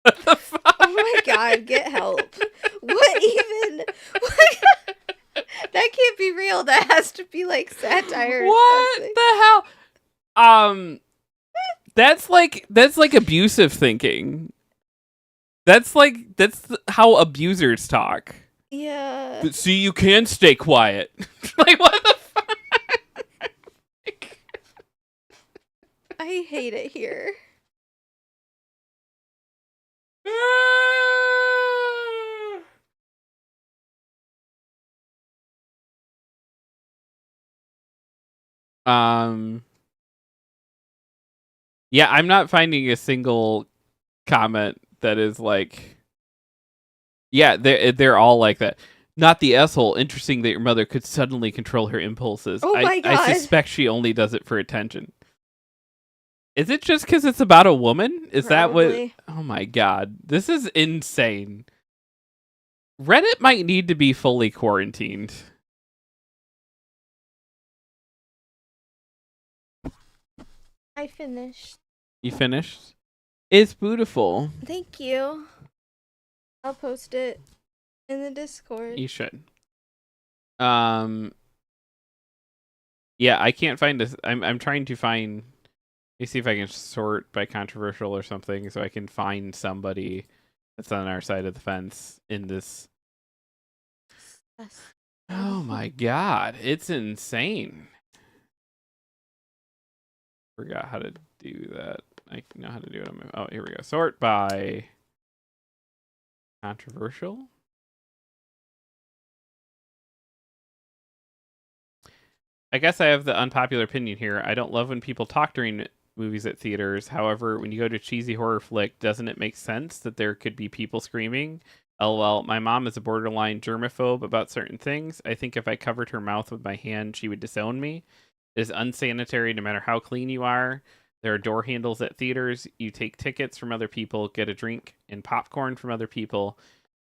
[SPEAKER 3] What the fuck?
[SPEAKER 2] Oh my god, get help. What even? That can't be real. That has to be like satire.
[SPEAKER 3] What the hell? That's like abusive thinking. That's how abusers talk.
[SPEAKER 2] Yeah.
[SPEAKER 3] But see, you can stay quiet. Like, what the fuck?
[SPEAKER 2] I hate it here.
[SPEAKER 3] Yeah, I'm not finding a single comment that is like, yeah, they're all like that. Not the asshole. Interesting that your mother could suddenly control her impulses.
[SPEAKER 2] Oh my God.
[SPEAKER 3] I suspect she only does it for attention. Is it just because it's about a woman? Is
[SPEAKER 2] Probably.
[SPEAKER 3] that what? Oh my god, this is insane. Reddit might need to be fully quarantined.
[SPEAKER 2] I finished.
[SPEAKER 3] You finished? It's beautiful.
[SPEAKER 2] Thank you. I'll post it in the Discord.
[SPEAKER 3] You should. Yeah, I can't find this. I'm trying to find. Let me see if I can sort by controversial or something, so I can find somebody that's on our side of the fence in this. Oh my god, it's insane. Forgot how to do that. I know how to do it on my. Oh, here we go. Sort by controversial. I guess I have the unpopular opinion here. I don't love when people talk during movies at theaters. However, when you go to a cheesy horror flick, doesn't it make sense that there could be people screaming? LOL, my mom is a borderline germaphobe about certain things. I think if I covered her mouth with my hand, she would disown me. It is unsanitary no matter how clean you are. There are door handles at theaters. You take tickets from other people, get a drink and popcorn from other people.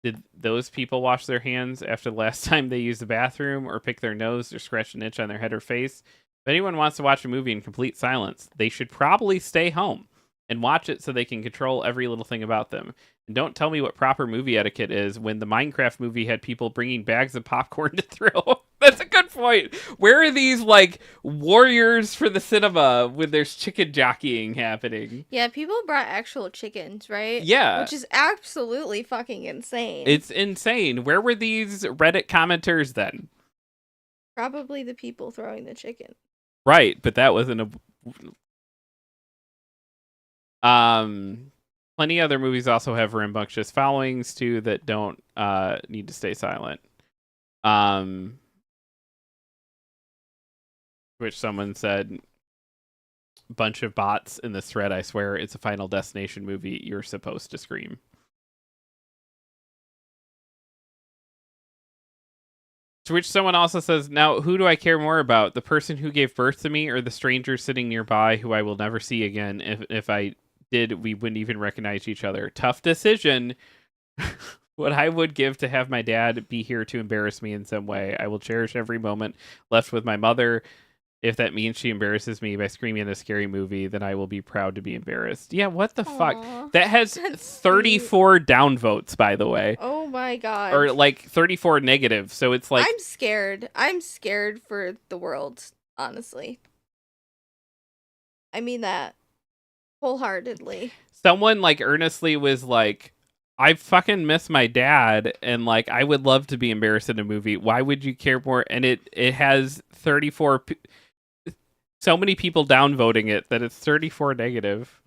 [SPEAKER 3] Did those people wash their hands after the last time they used the bathroom, or pick their nose, or scratch an itch on their head or face? If anyone wants to watch a movie in complete silence, they should probably stay home and watch it so they can control every little thing about them. And don't tell me what proper movie etiquette is when the Minecraft movie had people bringing bags of popcorn to throw. That's a good point. Where are these, like, warriors for the cinema when there's chicken jockeying happening?
[SPEAKER 2] Yeah, people brought actual chickens, right?
[SPEAKER 3] Yeah.
[SPEAKER 2] Which is absolutely fucking insane.
[SPEAKER 3] It's insane. Where were these Reddit commenters then?
[SPEAKER 2] Probably the people throwing the chicken.
[SPEAKER 3] Right, but that wasn't a... Plenty other movies also have rambunctious followings too that don't need to stay silent. which someone said, bunch of bots in this thread. I swear it's a Final Destination movie. You're supposed to scream. To which someone also says, now, who do I care more about? The person who gave birth to me or the stranger sitting nearby who I will never see again? If I did, we wouldn't even recognize each other. Tough decision. What I would give to have my dad be here to embarrass me in some way. I will cherish every moment left with my mother. If that means she embarrasses me by screaming in a scary movie, then I will be proud to be embarrassed. Yeah, what the fuck?
[SPEAKER 2] Aw,
[SPEAKER 3] That has
[SPEAKER 2] that's
[SPEAKER 3] 34 downvotes, by the way.
[SPEAKER 2] Oh my god.
[SPEAKER 3] Or like 34 negative. So it's like,
[SPEAKER 2] I'm scared. I'm scared for the world, honestly. I mean that wholeheartedly.
[SPEAKER 3] someone like earnestly was like, I fucking miss my dad, and like I would love to be embarrassed in a movie. Why would you care more? And it has 34 so many people downvoting it that it's 34 negative.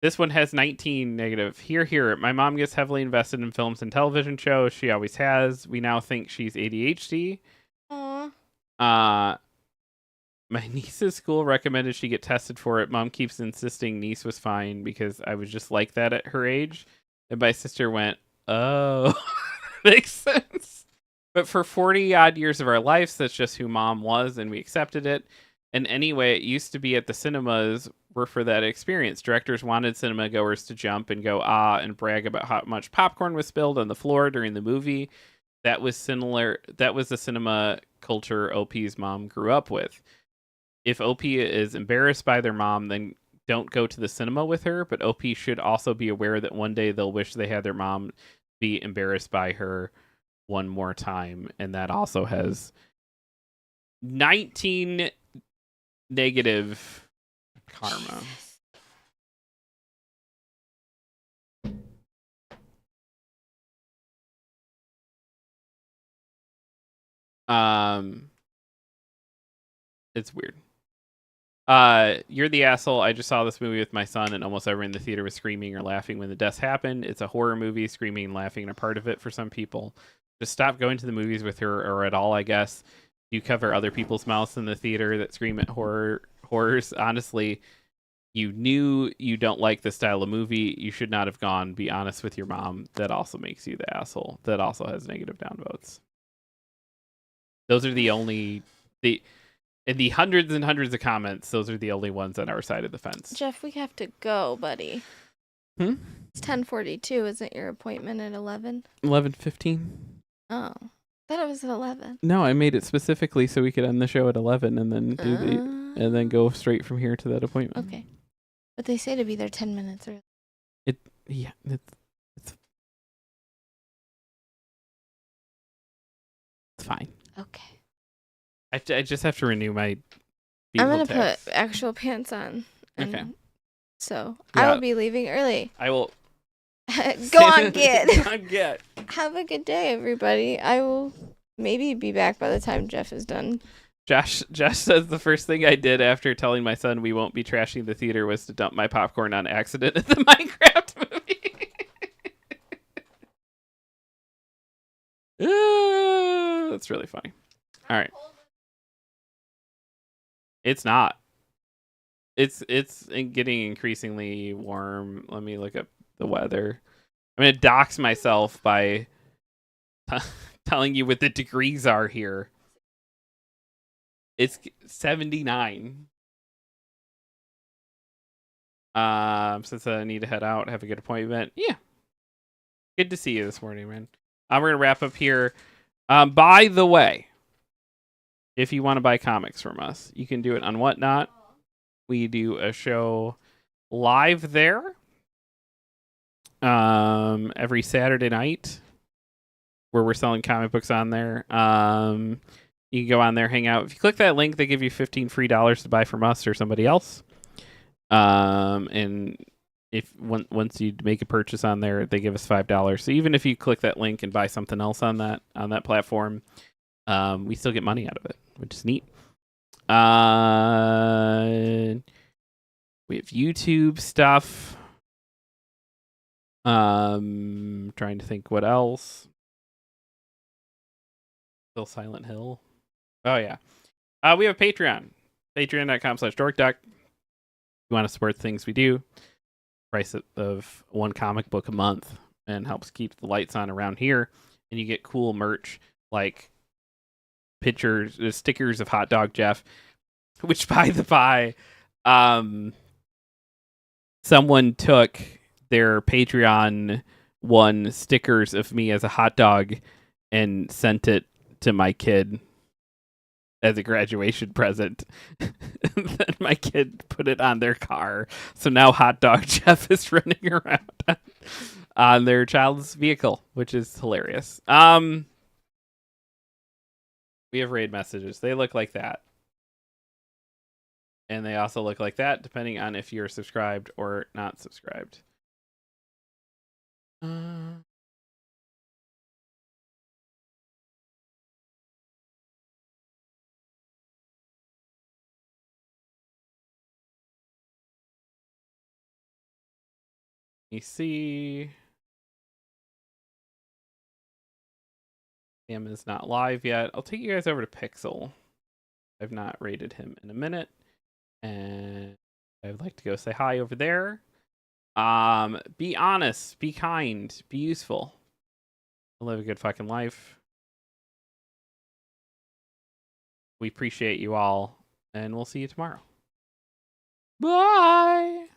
[SPEAKER 3] This one has 19 negative. Here. My mom gets heavily invested in films and television shows. She always has. We now think she's ADHD.
[SPEAKER 2] Aw.
[SPEAKER 3] My niece's school recommended she get tested for it. Mom keeps insisting niece was fine because I was just like that at her age. And my sister went, oh, makes sense. But for 40 odd years of our lives, that's just who mom was, and we accepted it. And anyway, it used to be at the cinemas were for that experience. Directors wanted cinema goers to jump and go ah and brag about how much popcorn was spilled on the floor during the movie. That was similar. That was the cinema culture OP's mom grew up with. If OP is embarrassed by their mom, then don't go to the cinema with her. But OP should also be aware that one day they'll wish they had their mom be embarrassed by her one more time. And that also has 19 negative karma. It's weird. You're the asshole. I just saw this movie with my son, and almost everyone in the theater was screaming or laughing when the deaths happened. It's a horror movie. Screaming and laughing are part of it for some people. Just stop going to the movies with her or at all, I guess. You cover other people's mouths in the theater that scream at horrors. Honestly, you knew you don't like this style of movie. You should not have gone. Be honest with your mom. That also makes you the asshole. That also has negative downvotes. Those are the only... In the hundreds and hundreds of comments, those are the only ones on our side of the fence.
[SPEAKER 2] Jeff, we have to go, buddy. It's 10:42. Isn't your appointment at 11?
[SPEAKER 3] 11:15.
[SPEAKER 2] Oh, thought it was at 11.
[SPEAKER 3] No, I made it specifically so we could end the show at 11 and then do and then go straight from here to that appointment.
[SPEAKER 2] Okay, but they say to be there 10 minutes early.
[SPEAKER 3] Yeah, it's fine.
[SPEAKER 2] Okay.
[SPEAKER 3] I just have to renew my.
[SPEAKER 2] I'm gonna
[SPEAKER 3] tax.
[SPEAKER 2] put actual pants on.
[SPEAKER 3] Okay.
[SPEAKER 2] So
[SPEAKER 3] Yeah.
[SPEAKER 2] I will be leaving early.
[SPEAKER 3] I will
[SPEAKER 2] Go on, get.
[SPEAKER 3] Go on, get.
[SPEAKER 2] Have a good day, everybody. I will maybe be back by the time Jeff is done.
[SPEAKER 3] Josh says the first thing I did after telling my son we won't be trashing the theater was to dump my popcorn on accident at the Minecraft movie. That's really funny. All right. It's not. It's getting increasingly warm. Let me look up the weather. I'm going to dox myself by telling you what the degrees are here. It's 79. Since I need to head out, have a good appointment. Yeah. Good to see you this morning, man. We're going to wrap up here. By the way, if you want to buy comics from us, you can do it on Whatnot. We do a show live there every Saturday night where we're selling comic books on there. You can go on there, hang out. If you click that link, they give you $15 free to buy from us or somebody else. And if once you make a purchase on there, they give us $5. So even if you click that link and buy something else on that platform, we still get money out of it, which is neat. We have YouTube stuff. Trying to think what else. Still Silent Hill. Oh yeah. We have a Patreon. Patreon.com/dorkduck. If you want to support things we do, price of one comic book a month and helps keep the lights on around here. And you get cool merch like pictures, stickers of Hot Dog Jeff, which by the by, someone took their Patreon one stickers of me as a hot dog and sent it to my kid as a graduation present. Then my kid put it on their car. So now Hot Dog Jeff is running around on their child's vehicle, which is hilarious. We have raid messages. They look like that. And they also look like that, depending on if you're subscribed or not subscribed. You see, Sam is not live yet. I'll take you guys over to Pixel. I've not rated him in a minute, and I'd like to go say hi over there. Be honest, be kind, be useful, live a good fucking life. We appreciate you all, and we'll see you tomorrow. Bye.